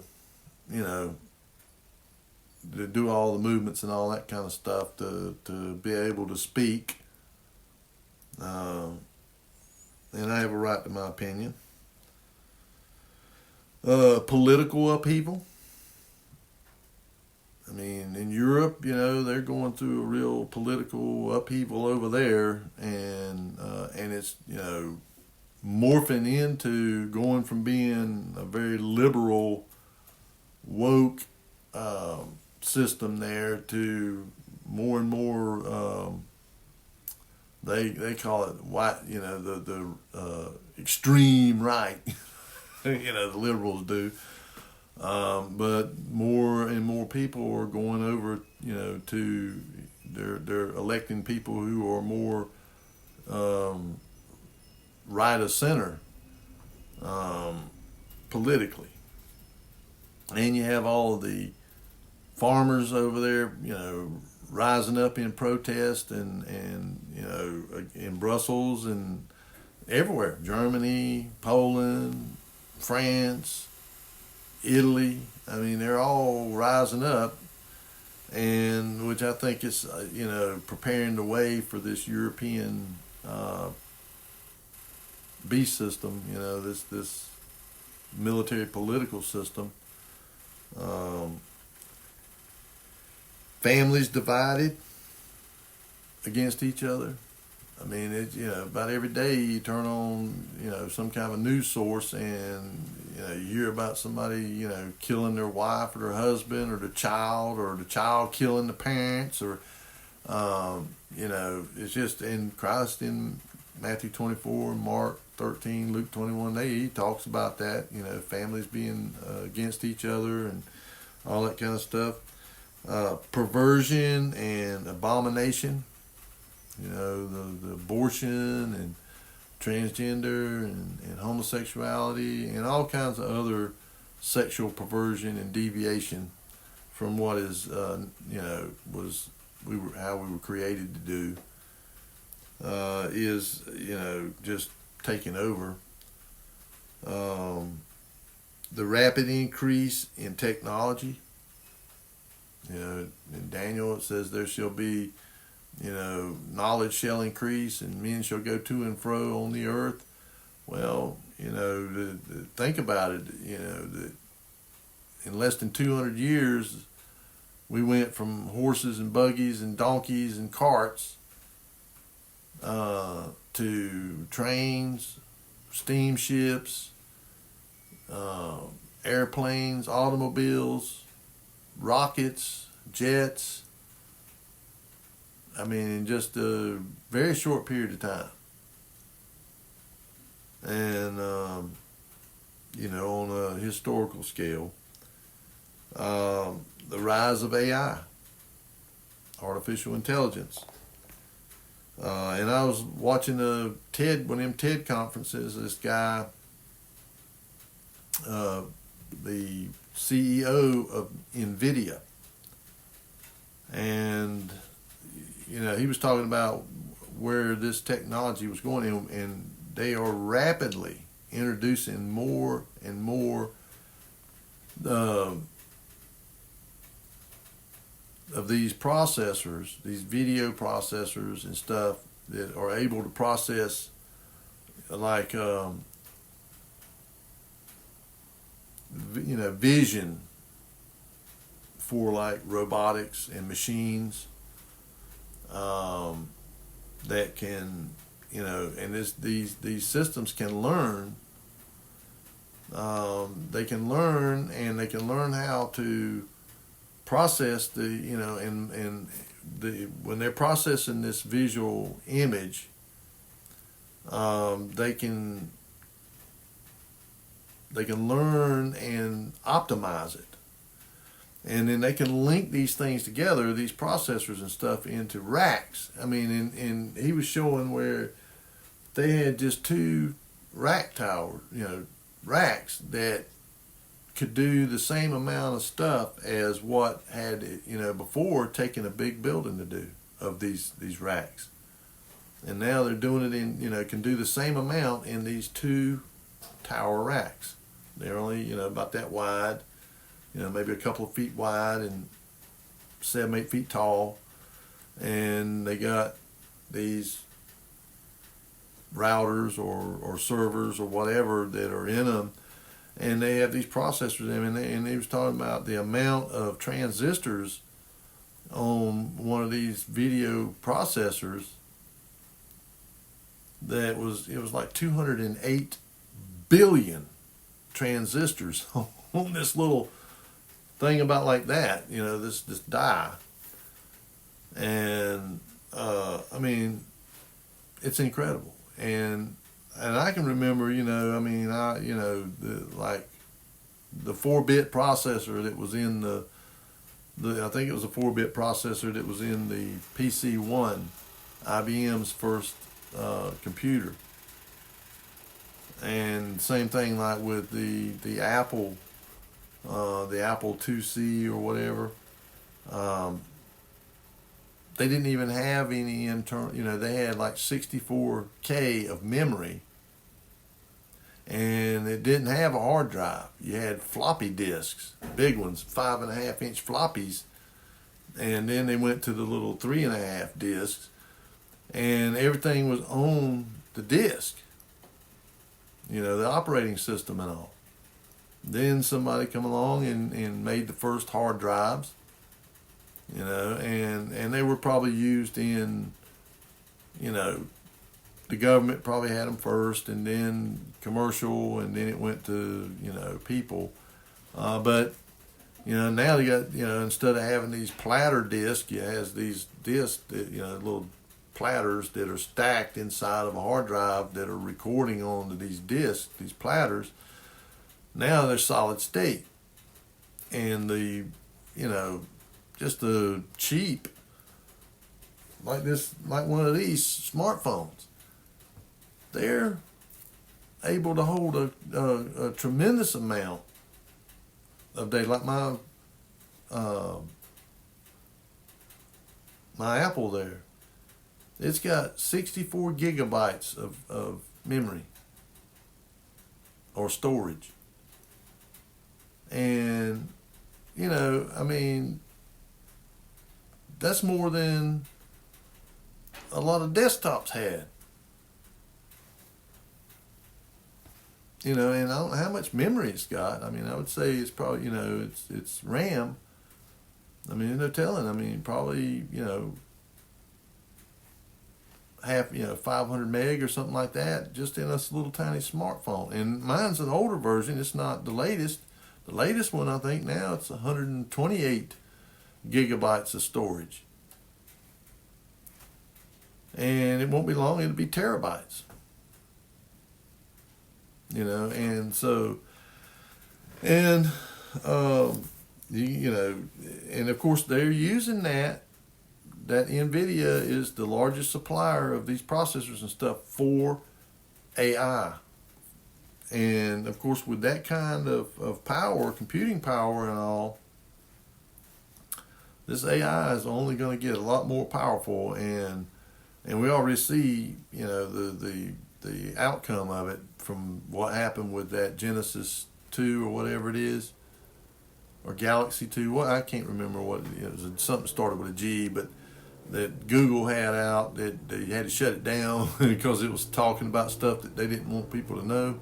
do all the movements and all that kind of stuff to be able to speak. And I have a right to my opinion. Political upheaval. I mean, in Europe, they're going through a real political upheaval over there, and it's morphing into going from being a very liberal, woke system there to more and more. They call it white, the extreme right. The liberals do. But more and more people are going over, to they're electing people who are more right of center politically. And you have all of the farmers over there, rising up in protest and in Brussels and everywhere, Germany, Poland, France, Italy. I mean, they're all rising up, and which I think is preparing the way for this European beast system. This military political system. Families divided against each other. I mean, about every day you turn on, some kind of a news source, and you hear about somebody, killing their wife or their husband or the child killing the parents, or it's just in Christ in Matthew 24, Mark 13, Luke 21. He talks about that, families being against each other and all that kind of stuff. Perversion and abomination. The abortion and transgender and homosexuality and all kinds of other sexual perversion and deviation from what is how we were created to do is just taking over. The rapid increase in technology. In Daniel it says there shall be, knowledge shall increase and men shall go to and fro on the earth. Well, think about it, that in less than 200 years, we went from horses and buggies and donkeys and carts to trains, steamships, airplanes, automobiles, rockets, jets. I mean, in just a very short period of time. And, on a historical scale, the rise of AI, artificial intelligence. And I was watching one of them TED conferences. This guy, the CEO of NVIDIA, and he was talking about where this technology was going, and they are rapidly introducing more and more of these processors, these video processors and stuff that are able to process like vision for like robotics and machines that can, and these systems can learn. They can learn, and they can learn how to process and when they're processing this visual image, they can learn and optimize it. And then they can link these things together, these processors and stuff, into racks. I mean, and he was showing where they had just two racks that could do the same amount of stuff as what had, before taken a big building to do of these racks. And now they're doing it in, can do the same amount in these two tower racks. They're only, about that wide, maybe a couple of feet wide and 7-8 feet tall. And they got these routers or servers or whatever that are in them. and they have these processors in them, and he was talking about the amount of transistors on one of these video processors it was like 208 billion transistors on this little thing about like that, this die. And I mean, it's incredible. And I can remember, the 4-bit processor that was in I think it was a 4-bit processor that was in the PC-1, IBM's first computer. And same thing like with the Apple IIc or whatever. They didn't even have any internal, they had like 64K of memory, and it didn't have a hard drive. You had floppy disks, big ones, 5.5-inch floppies, and then they went to the little 3.5 disks, and everything was on the disk, the operating system and all. Then somebody come along and made the first hard drives, and they were probably used in, the government probably had them first, and then commercial, and then it went to, people. But, now they got, instead of having these platter discs, you have these discs that, little platters that are stacked inside of a hard drive that are recording onto these discs, these platters. Now they're solid state. And just the cheap, like one of these smartphones, they're able to hold a tremendous amount of data. Like my Apple there, it's got 64 gigabytes of memory or storage. And, that's more than a lot of desktops had. And I don't know how much memory it's got. I would say it's probably, it's RAM. There's no telling. Probably, half, 500 meg or something like that, just in this little tiny smartphone. And mine's an older version. It's not the latest. The latest one, I think now, it's 128 gigabytes of storage. And it won't be long, it'll be terabytes. And so, and, and of course they're using that NVIDIA is the largest supplier of these processors and stuff for AI. And of course, with that kind of power, computing power and all, this AI is only going to get a lot more powerful, and we already see, the outcome of it from what happened with that Genesis 2 or whatever it is, or Galaxy 2. What, I can't remember what it was. Something started with a G, but that Google had out that they had to shut it down because it was talking about stuff that they didn't want people to know.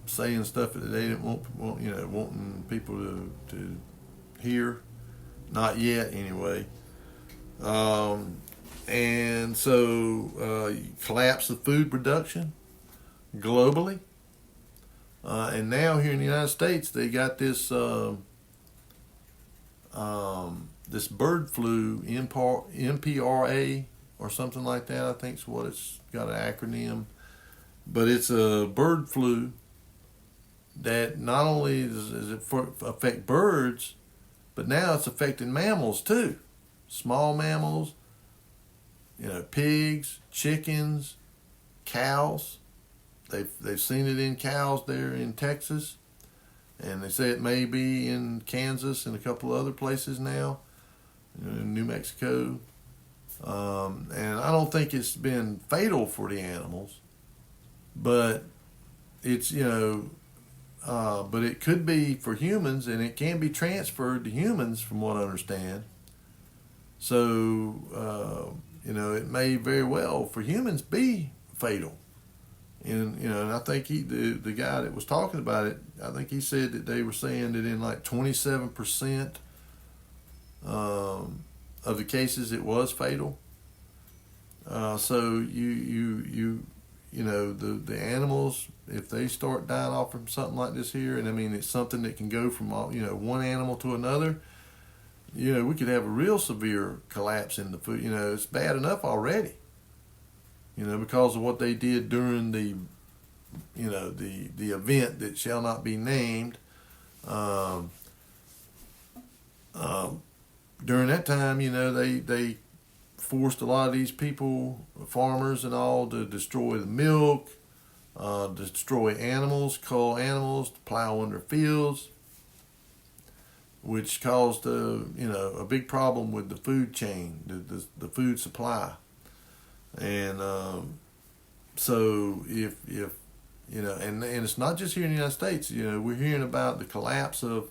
Saying stuff that they didn't wanting people to hear. Not yet, anyway. And so collapse of food production globally. And now here in the United States, they got this this bird flu, MPRA or something like that. I think is what it's got, an acronym. But it's a bird flu that not only does it affect birds, but now it's affecting mammals too. Small mammals, pigs, chickens, cows. They've seen it in cows there in Texas, and they say it may be in Kansas and a couple of other places now, in New Mexico. And I don't think it's been fatal for the animals, but it's, but it could be for humans, and it can be transferred to humans from what I understand. So, it may very well for humans be fatal. And I think the guy that was talking about it, I think he said that they were saying that in like 27% of the cases it was fatal. So the animals, if they start dying off from something like this here, and I mean it's something that can go from one animal to another, we could have a real severe collapse in the food. It's bad enough already. Because of what they did during the event that shall not be named. During that time, they forced a lot of these people, farmers and all, to destroy the milk, destroy animals, cull animals, to plow on their fields, which caused a big problem with the food chain, the food supply. And so if and it's not just here in the United States. We're hearing about the collapse of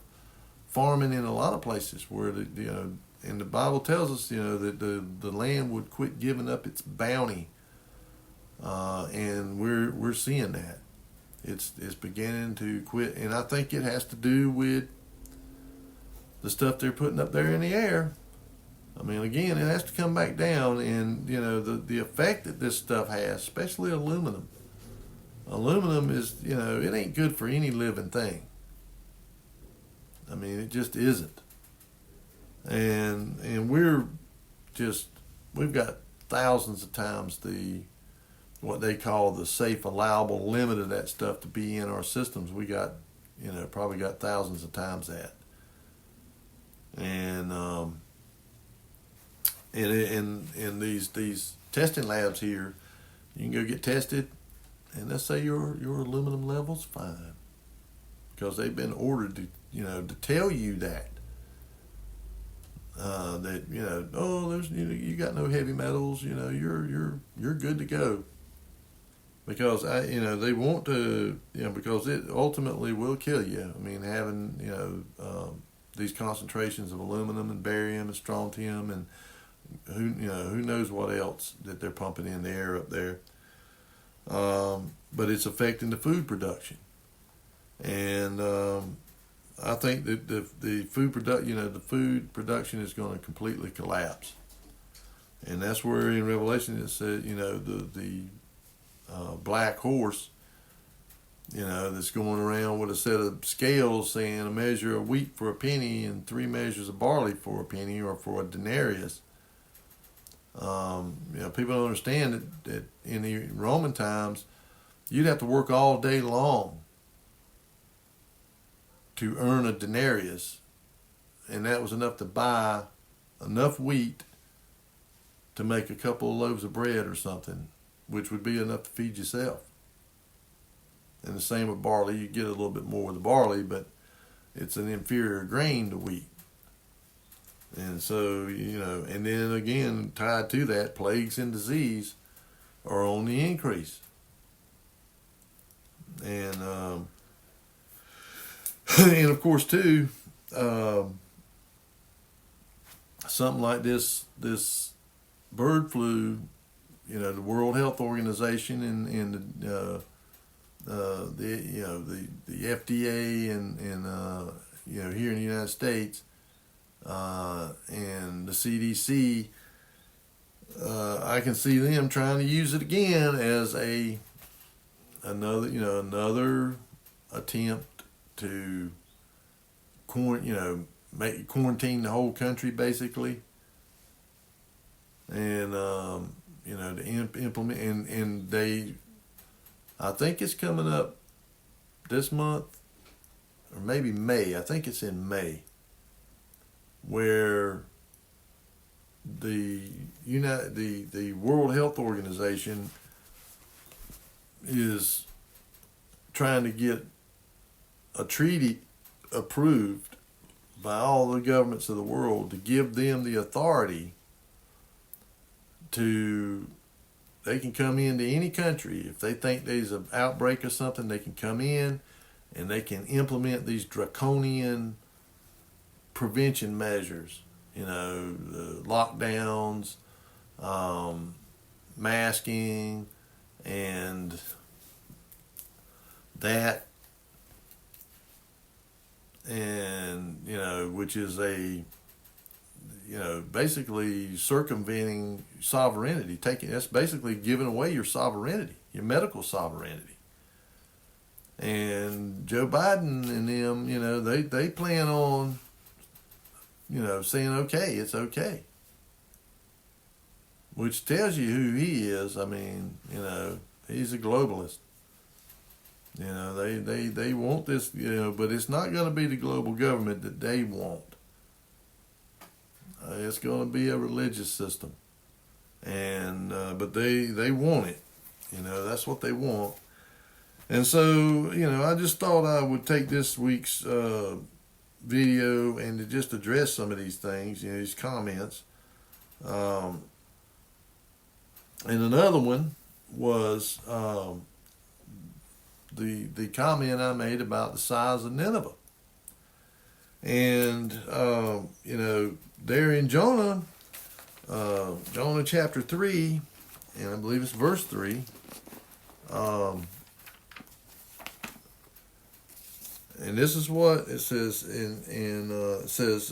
farming in a lot of places where and the Bible tells us that the land would quit giving up its bounty, and we're seeing that it's beginning to quit, and I think it has to do with the stuff they're putting up there in the air. I mean, again, it has to come back down, and the effect that this stuff has, especially aluminum. Aluminum is, it ain't good for any living thing. I mean, it just isn't. And we've got thousands of times what they call the safe allowable limit of that stuff to be in our systems. We got, probably got thousands of times that. And in these testing labs here, you can go get tested, and let's say your aluminum level's fine, because they've been ordered to tell you that there's you got no heavy metals, you're good to go, because they want to, because it ultimately will kill you. I mean, having these concentrations of aluminum and barium and strontium and who knows what else that they're pumping in the air up there. But it's affecting the food production, and I think that the food production is going to completely collapse, and that's where in Revelation it said the black horse, that's going around with a set of scales saying a measure of wheat for a penny and 3 measures of barley for a penny or for a denarius. People don't understand that in the Roman times, you'd have to work all day long to earn a denarius, and that was enough to buy enough wheat to make a couple of loaves of bread or something, which would be enough to feed yourself. And the same with barley. You get a little bit more with the barley, but it's an inferior grain to wheat. And so, and then again, tied to that, plagues and disease are on the increase. And and of course too, something like this bird flu, the World Health Organization and the FDA and here in the United States, and the CDC, I can see them trying to use it again as another attempt to quarantine the whole country basically, and to implement, and they, I think it's coming up this month or maybe May. I think it's in May, where the World Health Organization is trying to get a treaty approved by all the governments of the world to give them the authority to, they can come into any country. If they think there's an outbreak or something, they can come in and they can implement these draconian prevention measures, lockdowns, masking, and that, and which is basically circumventing sovereignty. That's basically giving away your sovereignty, your medical sovereignty. And Joe Biden and them, they plan on, saying, okay, it's okay. Which tells you who he is. I mean, he's a globalist. They want this, but it's not going to be the global government that they want. It's going to be a religious system. And, but they want it. That's what they want. And so, I just thought I would take this week's video and to just address some of these things, these comments. And another one was the comment I made about the size of Nineveh. And, there in Jonah chapter 3, and I believe it's verse 3, and this is what it says it says,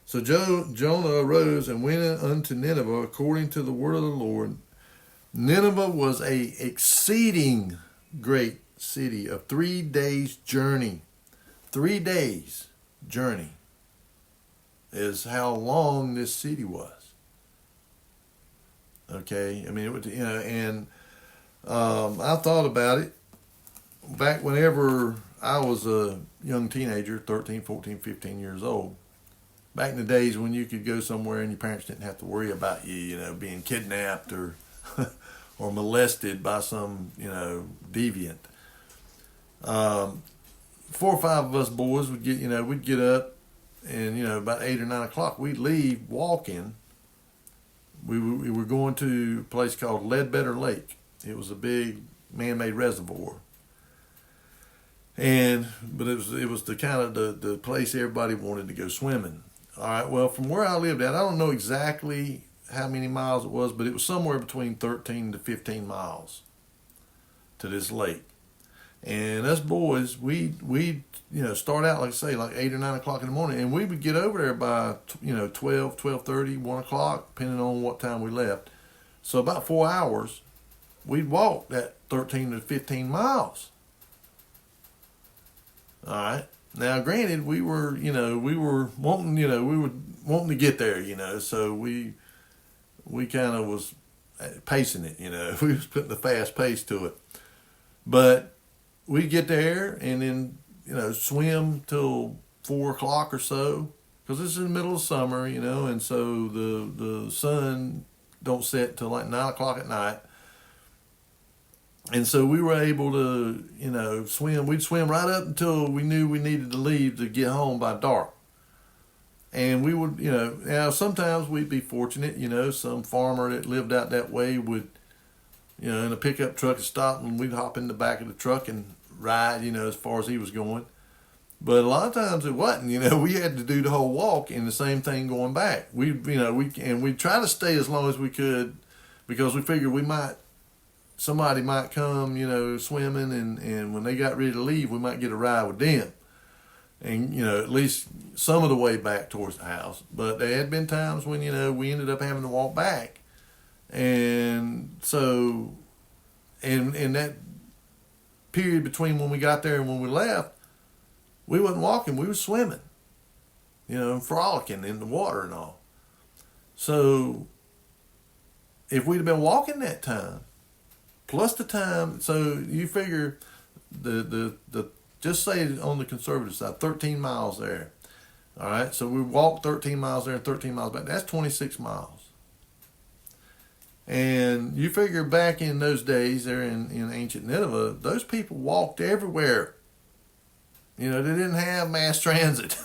so Jonah arose and went unto Nineveh according to the word of the Lord. Nineveh was a exceeding great city of 3 days' journey. 3 days' journey is how long this city was. Okay, I mean, it would, and I thought about it back whenever I was a young teenager, 13, 14, 15 years old. Back in the days when you could go somewhere and your parents didn't have to worry about you, being kidnapped or or molested by some, deviant. 4 or 5 of us boys would we'd get up, and about 8 or 9 o'clock we'd leave walking. We were going to a place called Ledbetter Lake. It was a big man-made reservoir. But it was the kind of the place everybody wanted to go swimming. All right, well, from where I lived at, I don't know exactly how many miles it was, but it was somewhere between 13 to 15 miles to this lake. And us boys, we start out, like I say, like 8 or 9 o'clock in the morning, and we would get over there by 12, 12:30, 1 o'clock, depending on what time we left. So about 4 hours, we'd walk that 13 to 15 miles. All right. Now, granted, we were wanting to get there, so we kind of was pacing it, we was putting a fast pace to it. But we'd get there and then, swim till 4 o'clock or so, because this is in the middle of summer, and so the sun don't set till like 9 o'clock at night. And so we were able to, swim. We'd swim right up until we knew we needed to leave to get home by dark. And we would, now sometimes we'd be fortunate, some farmer that lived out that way would, in a pickup truck would stop, and we'd hop in the back of the truck and ride, as far as he was going. But a lot of times it wasn't, we had to do the whole walk and the same thing going back. We'd try to stay as long as we could, because we figured somebody might come, swimming, and when they got ready to leave, we might get a ride with them. And, at least some of the way back towards the house. But there had been times when, we ended up having to walk back. And so, and that period between when we got there and when we left, we wasn't walking, we were swimming, frolicking in the water and all. So, if we'd have been walking that time, plus the time, so you figure the just say on the conservative side, 13 miles there. All right, so we walked 13 miles there and 13 miles back. That's 26 miles. And you figure back in those days there in ancient Nineveh, those people walked everywhere. They didn't have mass transit.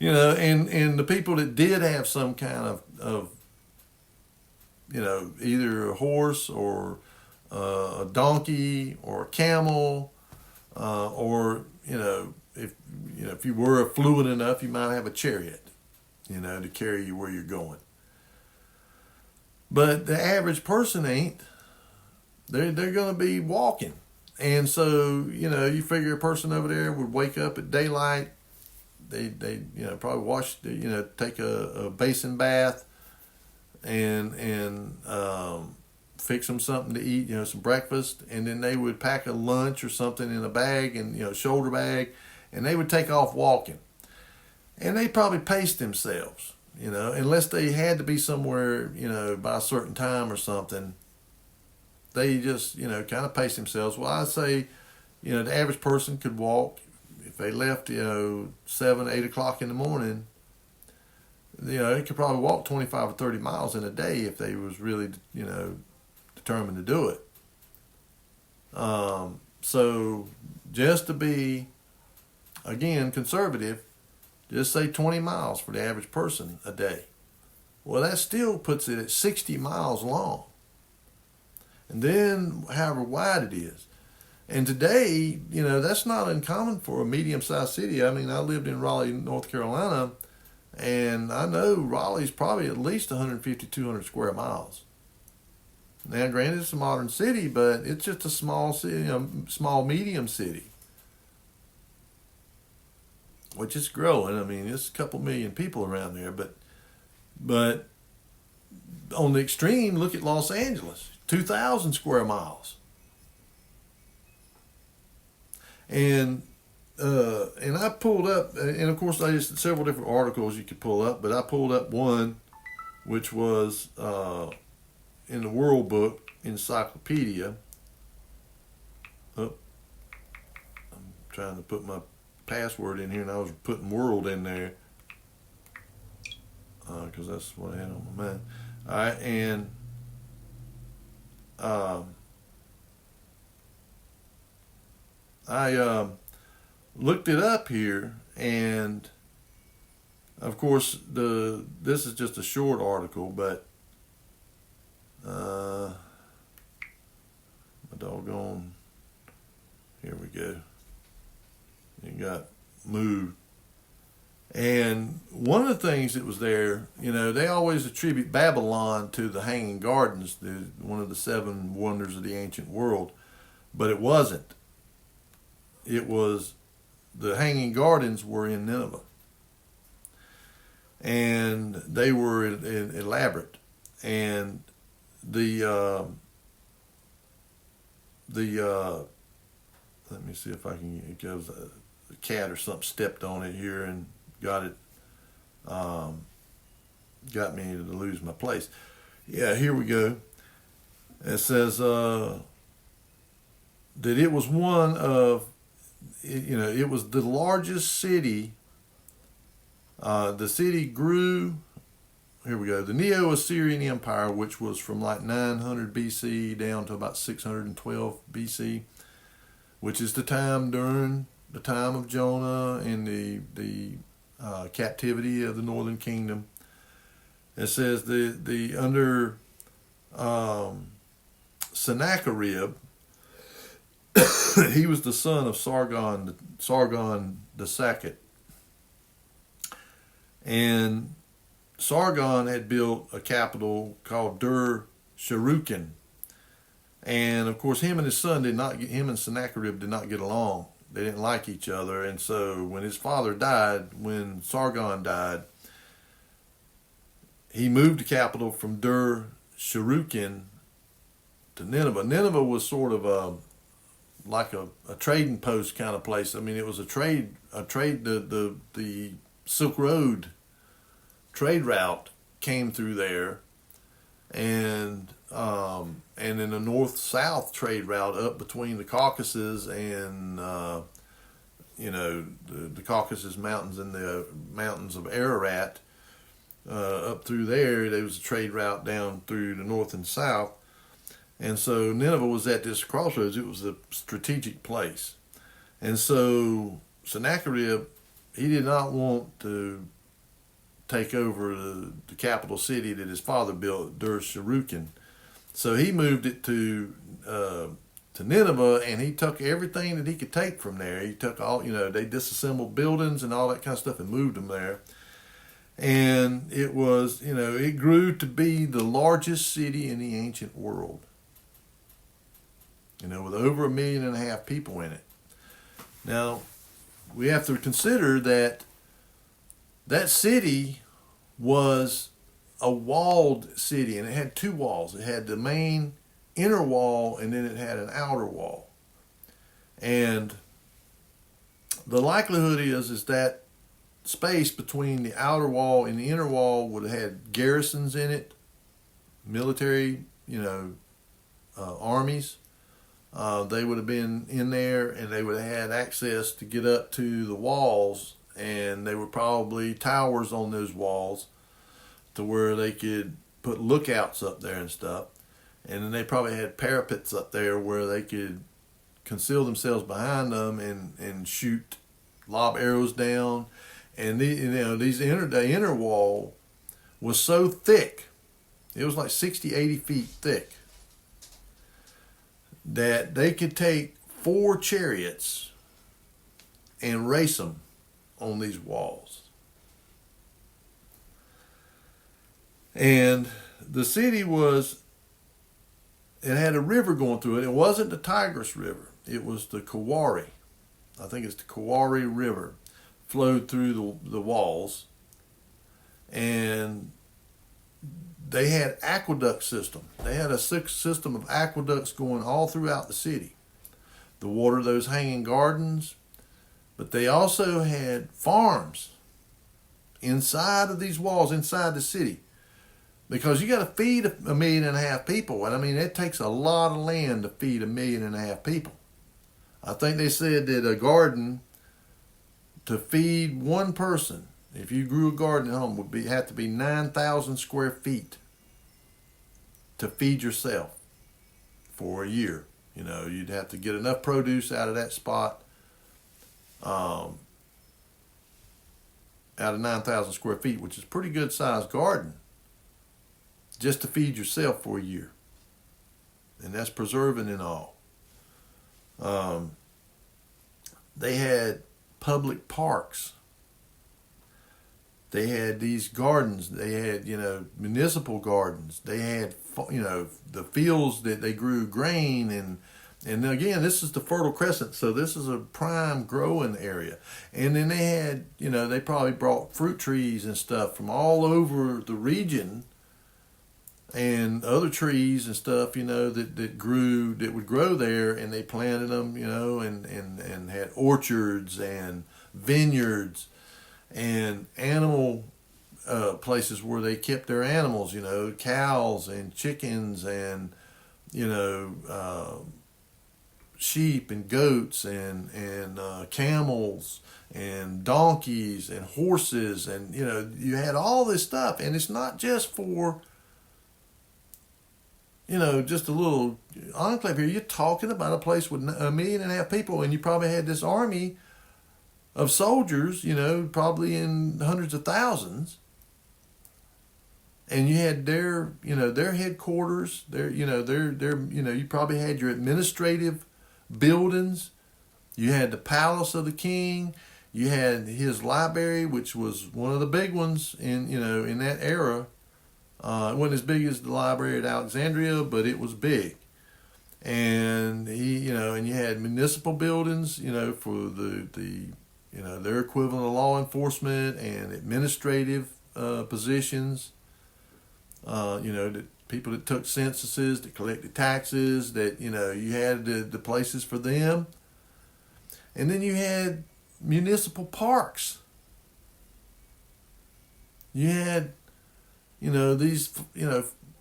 And the people that did have some kind of either a horse or a donkey or a camel, or if you were affluent enough, you might have a chariot, to carry you where you're going. But the average person ain't. They're going to be walking, And so, you figure a person over there would wake up at daylight. They probably wash, take a basin bath and fix them something to eat, some breakfast, and then they would pack a lunch or something in a bag and shoulder bag, and they would take off walking. And they probably pace themselves, unless they had to be somewhere, by a certain time or something. They just, kind of pace themselves. Well, I'd say, the average person could walk, if they left, 7, 8 o'clock in the morning, they could probably walk 25 or 30 miles in a day if they was really, determined to do it. So just to be, again, conservative, just say 20 miles for the average person a day. Well, that still puts it at 60 miles long. And then however wide it is. And today, that's not uncommon for a medium-sized city. I mean, I lived in Raleigh, North Carolina, and I know Raleigh's probably at least 150, 200 square miles. Now, granted, it's a modern city, but it's just a small city, small, medium city, which is growing. I mean, it's a couple million people around there, but on the extreme, look at Los Angeles, 2,000 square miles. And I pulled up, and of course, there's several different articles you could pull up, but I pulled up one, which was in the World Book Encyclopedia. Oh, I'm trying to put my password in here, and I was putting world in there because that's what I had on my mind. All right, and I looked it up here, and of course this is just a short article, but my doggone, here we go. It got moved. And one of the things that was there, they always attribute Babylon to the Hanging Gardens, one of the 7 wonders of the ancient world, but it wasn't. It was, the Hanging Gardens were in Nineveh, and they were elaborate. And the let me see if I can, it goes, a cat or something stepped on it here and got it, got me to lose my place. Yeah, here we go. It says that it was one of, it was the largest city. The city grew, here we go, the Neo-Assyrian Empire, which was from like 900 BC down to about 612 BC, which is the time during the time of Jonah and the captivity of the northern kingdom. It says the under Sennacherib, he was the son of Sargon II. And Sargon had built a capital called Dur-Sharrukin. And of course, him and Sennacherib did not get along. They didn't like each other. And so when his father died, when Sargon died, he moved the capital from Dur-Sharrukin to Nineveh. Nineveh was sort of like a trading post kind of place. I mean, it was a trade, the Silk Road trade route came through there, and then the north-south trade route up between the Caucasus and the Caucasus Mountains and the mountains of Ararat. Up through there was a trade route down through the north and south. And so Nineveh was at this crossroads. It was a strategic place. And so Sennacherib, he did not want to take over the capital city that his father built, Dur-Sharrukin. So he moved it to Nineveh, and he took everything that he could take from there. He took all, they disassembled buildings and all that kind of stuff and moved them there. And it was, it grew to be the largest city in the ancient world. with over 1.5 million people in it. Now, we have to consider that that city was a walled city, and it had two walls. It had the main inner wall, and then it had an outer wall. And the likelihood is that space between the outer wall and the inner wall would have had garrisons in it, military, armies. They would have been in there, and they would have had access to get up to the walls, and there were probably towers on those walls to where they could put lookouts up there and stuff. And then they probably had parapets up there where they could conceal themselves behind them and shoot lob arrows down. And the inner wall was so thick, it was like 60, 80 feet thick, that they could take 4 chariots and race them on these walls. And the city it had a river going through it. It wasn't the Tigris River. It was the Kawari. I think it's the Kawari River flowed through the walls. And they had aqueduct system. They had a system of aqueducts going all throughout the city to water those hanging gardens. But they also had farms inside of these walls, inside the city. Because you got to feed 1.5 million people. And I mean, it takes a lot of land to feed 1.5 million people. I think they said that a garden to feed one person, if you grew a garden at home, would have to be 9,000 square feet to feed yourself for a year. You'd have to get enough produce out of that spot, out of 9,000 square feet, which is a pretty good sized garden, just to feed yourself for a year. And that's preserving and all. They had public parks. They had these gardens. They had, municipal gardens. They had, the fields that they grew grain. And again, this is the Fertile Crescent, so this is a prime growing area. And then they had, they probably brought fruit trees and stuff from all over the region, and other trees and stuff, that would grow there, and they planted them, and had orchards and vineyards and animal places where they kept their animals, cows and chickens and, sheep and goats and camels and donkeys and horses, and, you had all this stuff. And it's not just for, just a little enclave here. You're talking about a place with 1.5 million people, and you probably had this army of soldiers, probably in hundreds of thousands. And you had their headquarters, you probably had your administrative buildings. You had the palace of the king. You had his library, which was one of the big ones in that era. It wasn't as big as the library at Alexandria, but it was big. And and you had municipal buildings, for their equivalent of law enforcement and administrative positions. The people that took censuses, that collected taxes, that you had the places for them. And then you had municipal parks. You had these,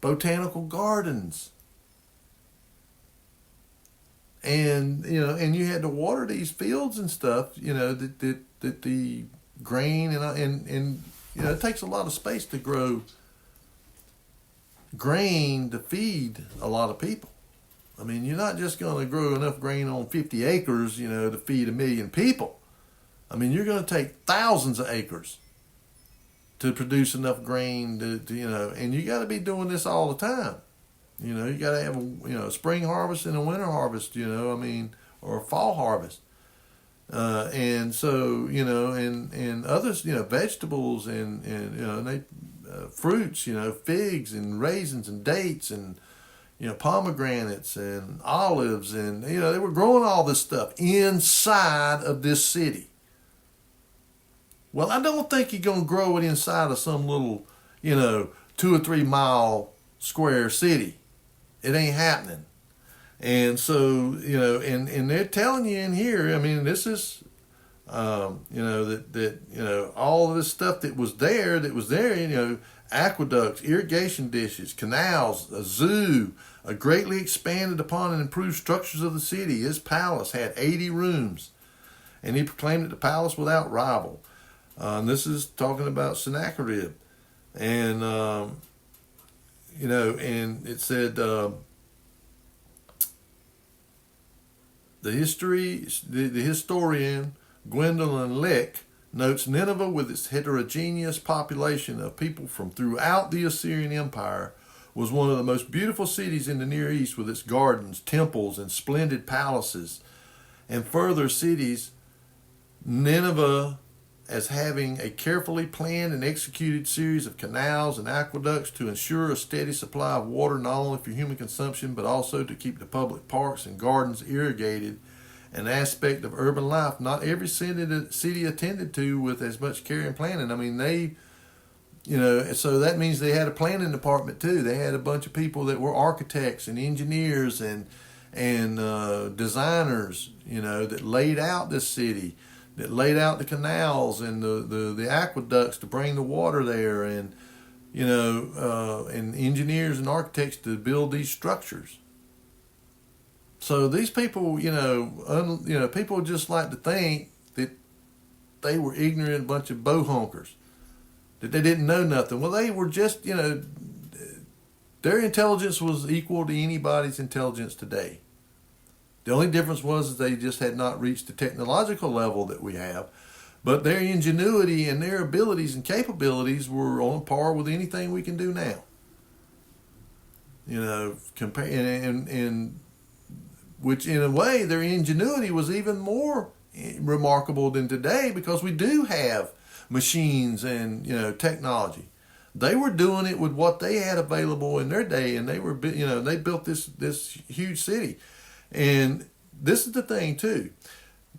botanical gardens. And, and you had to water these fields and stuff, that the grain and it takes a lot of space to grow grain to feed a lot of people. I mean, you're not just going to grow enough grain on 50 acres, to feed 1 million people. I mean, you're going to take thousands of acres to produce enough grain to and you got to be doing this all the time. You got to have a spring harvest and a winter harvest, or a fall harvest. And so, and others, vegetables and fruits, figs and raisins and dates and, pomegranates and olives, and they were growing all this stuff inside of this city. Well, I don't think you're going to grow it inside of some little, 2 or 3 mile square city. It ain't happening. And so, and they're telling you in here, I mean, this is, all of this stuff that was there, aqueducts, irrigation dishes, canals, a zoo, a greatly expanded upon and improved structures of the city. His palace had 80 rooms, and he proclaimed it the palace without rival. And this is talking about Sennacherib. And, and it said, the historian Gwendolyn Lick notes Nineveh, with its heterogeneous population of people from throughout the Assyrian Empire, was one of the most beautiful cities in the Near East, with its gardens, temples, and splendid palaces. And further cities, Nineveh as having a carefully planned and executed series of canals and aqueducts to ensure a steady supply of water, not only for human consumption, but also to keep the public parks and gardens irrigated, an aspect of urban life not every city attended to with as much care and planning. I mean, so that means they had a planning department too. They had a bunch of people that were architects and engineers and designers, that laid out this city, that laid out the canals and the aqueducts to bring the water there, and and engineers and architects to build these structures. So these people, people just like to think that they were ignorant bunch of bohonkers, that they didn't know nothing. Well, they were just, their intelligence was equal to anybody's intelligence today. The only difference was they just had not reached the technological level that we have, but their ingenuity and their abilities and capabilities were on par with anything we can do now. Which in a way, their ingenuity was even more remarkable than today, because we do have machines and, technology. They were doing it with what they had available in their day, and they were, they built this huge city. And this is the thing too.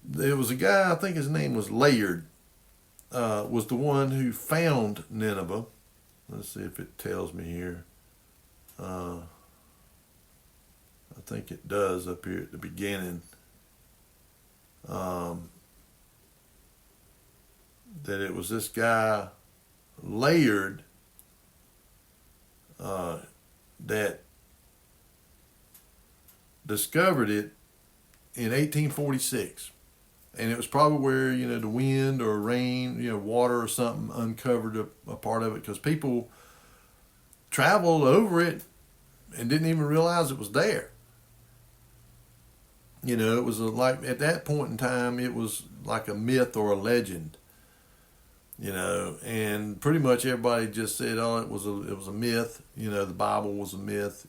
There was a guy, I think his name was Layard, was the one who found Nineveh. Let's see if it tells me here. I think it does up here at the beginning. That it was this guy, Layard, that discovered it in 1846. And it was probably where, the wind or rain, water or something uncovered a part of it, because people traveled over it and didn't even realize it was there. It was like, at that point in time, it was like a myth or a legend, and pretty much everybody just said, oh, it was a myth, the Bible was a myth,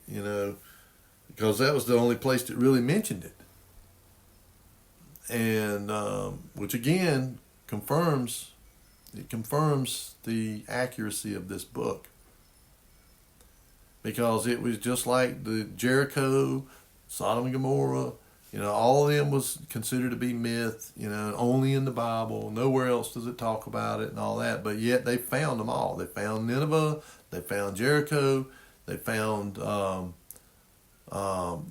because that was the only place that really mentioned it. And, which again confirms the accuracy of this book, because it was just like the Jericho, Sodom and Gomorrah, all of them was considered to be myth, only in the Bible. Nowhere else does it talk about it and all that. But yet they found them all. They found Nineveh. They found Jericho. They found, and now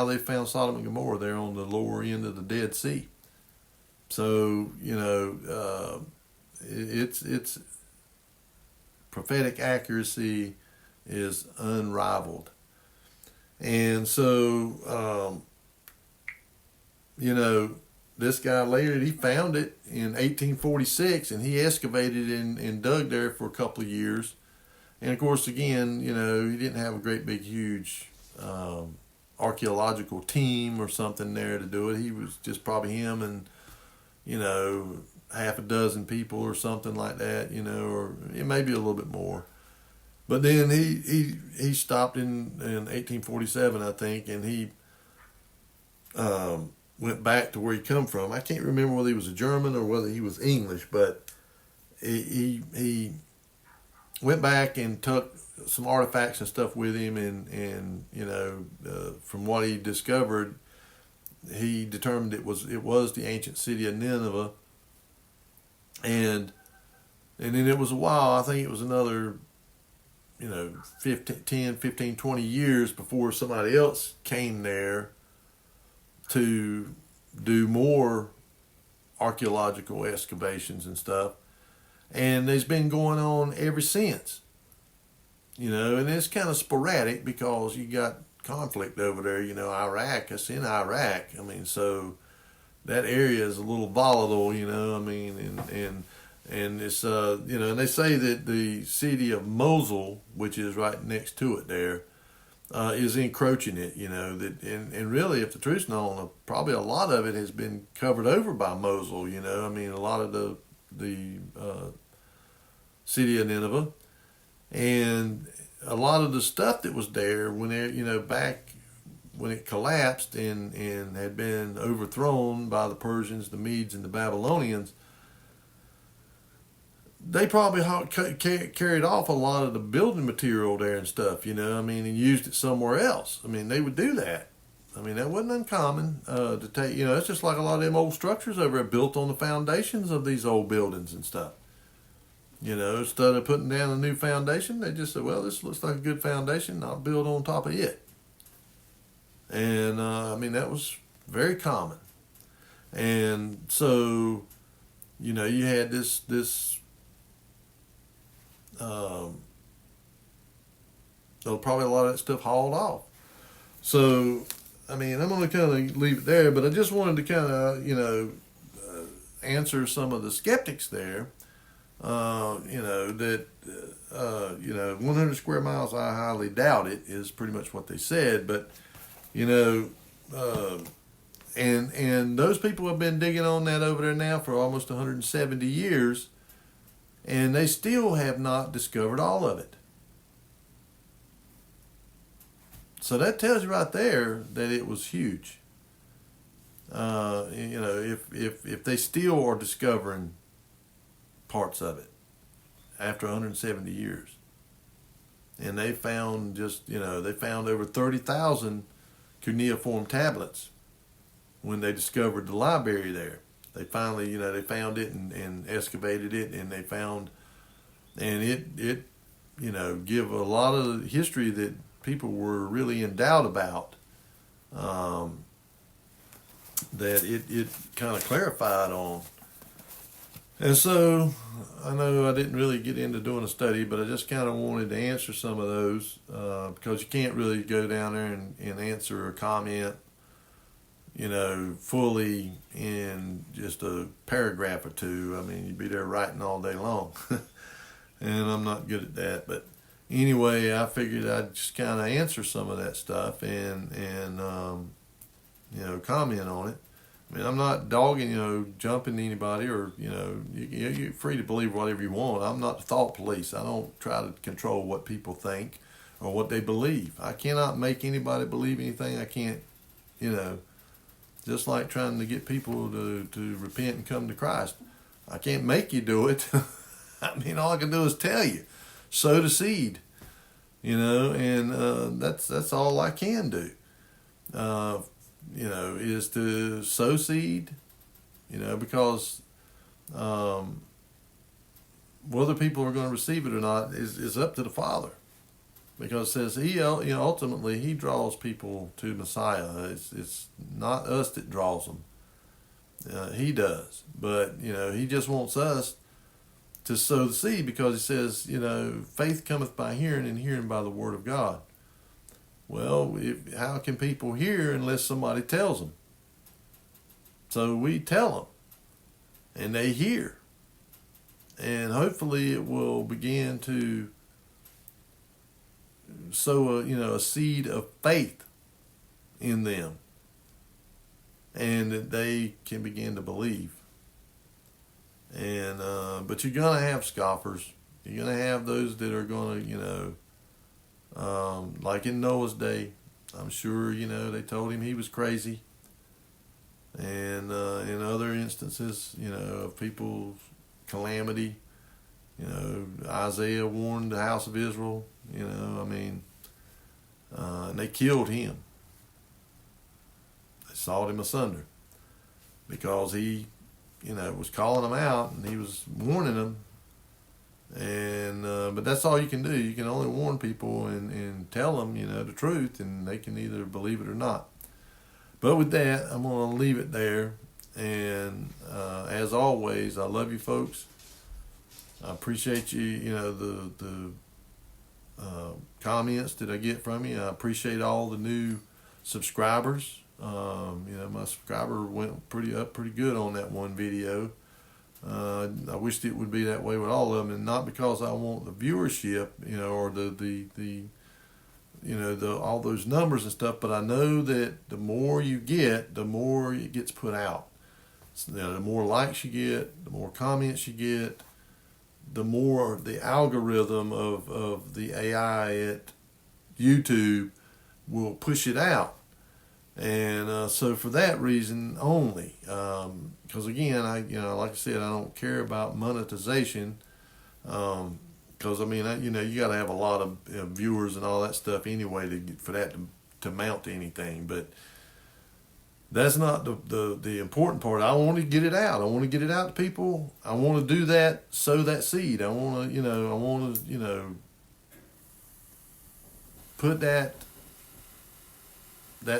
they found Sodom and Gomorrah. They're on the lower end of the Dead Sea. So, it's prophetic accuracy is unrivaled. And so, this guy later, he found it in 1846, and he excavated and dug there for a couple of years. And of course, again, he didn't have a great big huge archaeological team or something there to do it. He was just probably him and half a dozen people or something like that, or maybe a little bit more. But then he stopped in 1847, I think, and he went back to where he come from. I can't remember whether he was a German or whether he was English, but he went back and took some artifacts and stuff with him, and from what he discovered, he determined it was the ancient city of Nineveh, and then it was a while. I think it was another 10, 15, 20 years before somebody else came there to do more archaeological excavations and stuff. And there's been going on ever since. And it's kind of sporadic because you got conflict over there. Iraq, it's in Iraq. I mean, so that area is a little volatile, and it's, and they say that the city of Mosul, which is right next to it there, is encroaching it, and really, if the truth's known, probably a lot of it has been covered over by Mosul, a lot of the city of Nineveh, and a lot of the stuff that was there when back when it collapsed and had been overthrown by the Persians, the Medes, and the Babylonians, they probably carried off a lot of the building material there and stuff, and used it somewhere else. They would do that. That wasn't uncommon to take, it's just like a lot of them old structures over there built on the foundations of these old buildings and stuff. Instead of putting down a new foundation, they just said, well, this looks like a good foundation, I'll build on top of it. And, that was very common. And so, you had this probably a lot of that stuff hauled off. So, I'm going to kind of leave it there, but I just wanted to kind of, answer some of the skeptics there. That 100 square miles, I highly doubt it, is pretty much what they said. But, and those people have been digging on that over there now for almost 170 years, and they still have not discovered all of it. So that tells you right there that it was huge. If they still are discovering parts of it after 170 years, and they found over 30,000 cuneiform tablets when they discovered the library there. They finally they found it and excavated it, and they found, and it give a lot of history that people were really in doubt about, that it kind of clarified on. And so, I know I didn't really get into doing a study, but I just kind of wanted to answer some of those, because you can't really go down there and answer or comment, fully in just a paragraph or two. You'd be there writing all day long, and I'm not good at that. But anyway, I figured I'd just kind of answer some of that stuff and comment on it. I'm not dogging, jumping anybody, or, you're free to believe whatever you want. I'm not the thought police. I don't try to control what people think or what they believe. I cannot make anybody believe anything. I can't, just like trying to get people to repent and come to Christ. I can't make you do it. All I can do is tell you, sow the seed, and that's all I can do. Is to sow seed, because whether people are going to receive it or not is up to the Father, because it says He, ultimately He draws people to Messiah. It's not us that draws them. He does, but He just wants us to sow the seed, because He says, faith cometh by hearing, and hearing by the word of God. Well, how can people hear unless somebody tells them? So we tell them, and they hear. And hopefully it will begin to sow a seed of faith in them, and that they can begin to believe. And but you're going to have scoffers. You're going to have those that are going to, like in Noah's day, I'm sure, they told him he was crazy. And in other instances, of people's calamity, Isaiah warned the house of Israel, You know, I mean, and they killed him. They sawed him asunder because he, you know, was calling them out and he was warning them. And but that's all you can do. You can only warn people and tell them, you know, the truth, and they can either believe it or not. But with that, I'm going to leave it there. And as always, I love you folks. I appreciate you, you know, the comments that I get from you. I appreciate all the new subscribers. You know, my subscriber went pretty good on that one video. I wished it would be that way with all of them, and not because I want the viewership, you know, or the you know, all those numbers and stuff, but I know that the more you get, the more it gets put out. So, you know, the more likes you get, the more comments you get, the more the algorithm of the AI at YouTube will push it out. And so for that reason only, because again, you know, like I said, I don't care about monetization, because I mean, you know, you got to have a lot of viewers and all that stuff anyway for that to mount to anything. But that's not the important part. I want to get it out. I want to get it out to people. I want to do that, sow that seed. I want to, put that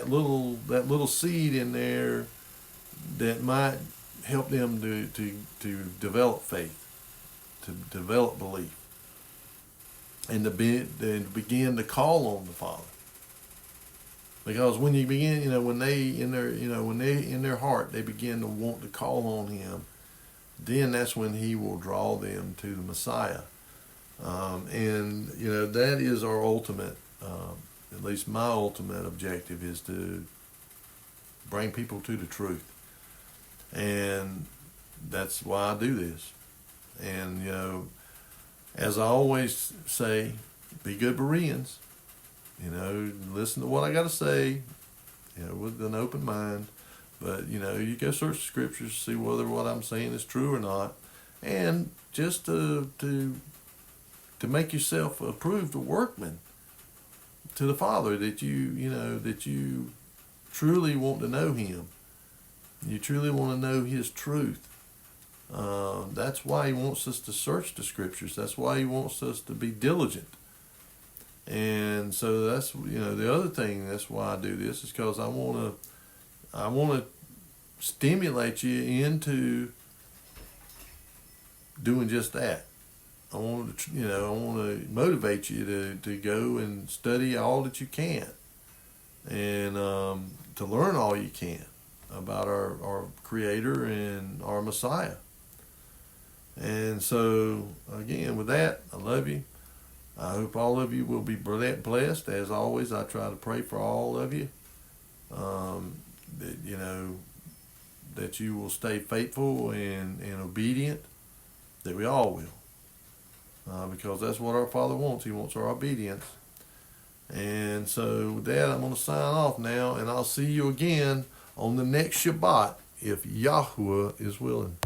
little seed in there that might help them to develop faith, to develop belief, and to begin to call on the Father. Because when you begin, you know, when they in their heart they begin to want to call on Him, then that's when He will draw them to the Messiah. And you know, that is our ultimate, at least my ultimate objective, is to bring people to the truth. And that's why I do this. And you know, as I always say, be good Bereans. You know, listen to what I got to say, you know, with an open mind. But, you know, you go search the scriptures, see whether what I'm saying is true or not. And just to make yourself approved a workman to the Father, that you truly want to know Him. You truly want to know His truth. That's why He wants us to search the scriptures. That's why He wants us to be diligent. And so that's, you know, the other thing, that's why I do this, is because I want to stimulate you into doing just that. I want to motivate you to go and study all that you can, and to learn all you can about our Creator and our Messiah. And so again, with that, I love you. I hope all of you will be blessed. As always, I try to pray for all of you, that, you know, that you will stay faithful and obedient, that we all will, because that's what our Father wants. He wants our obedience. And so with that, I'm going to sign off now, and I'll see you again on the next Shabbat, if Yahuwah is willing.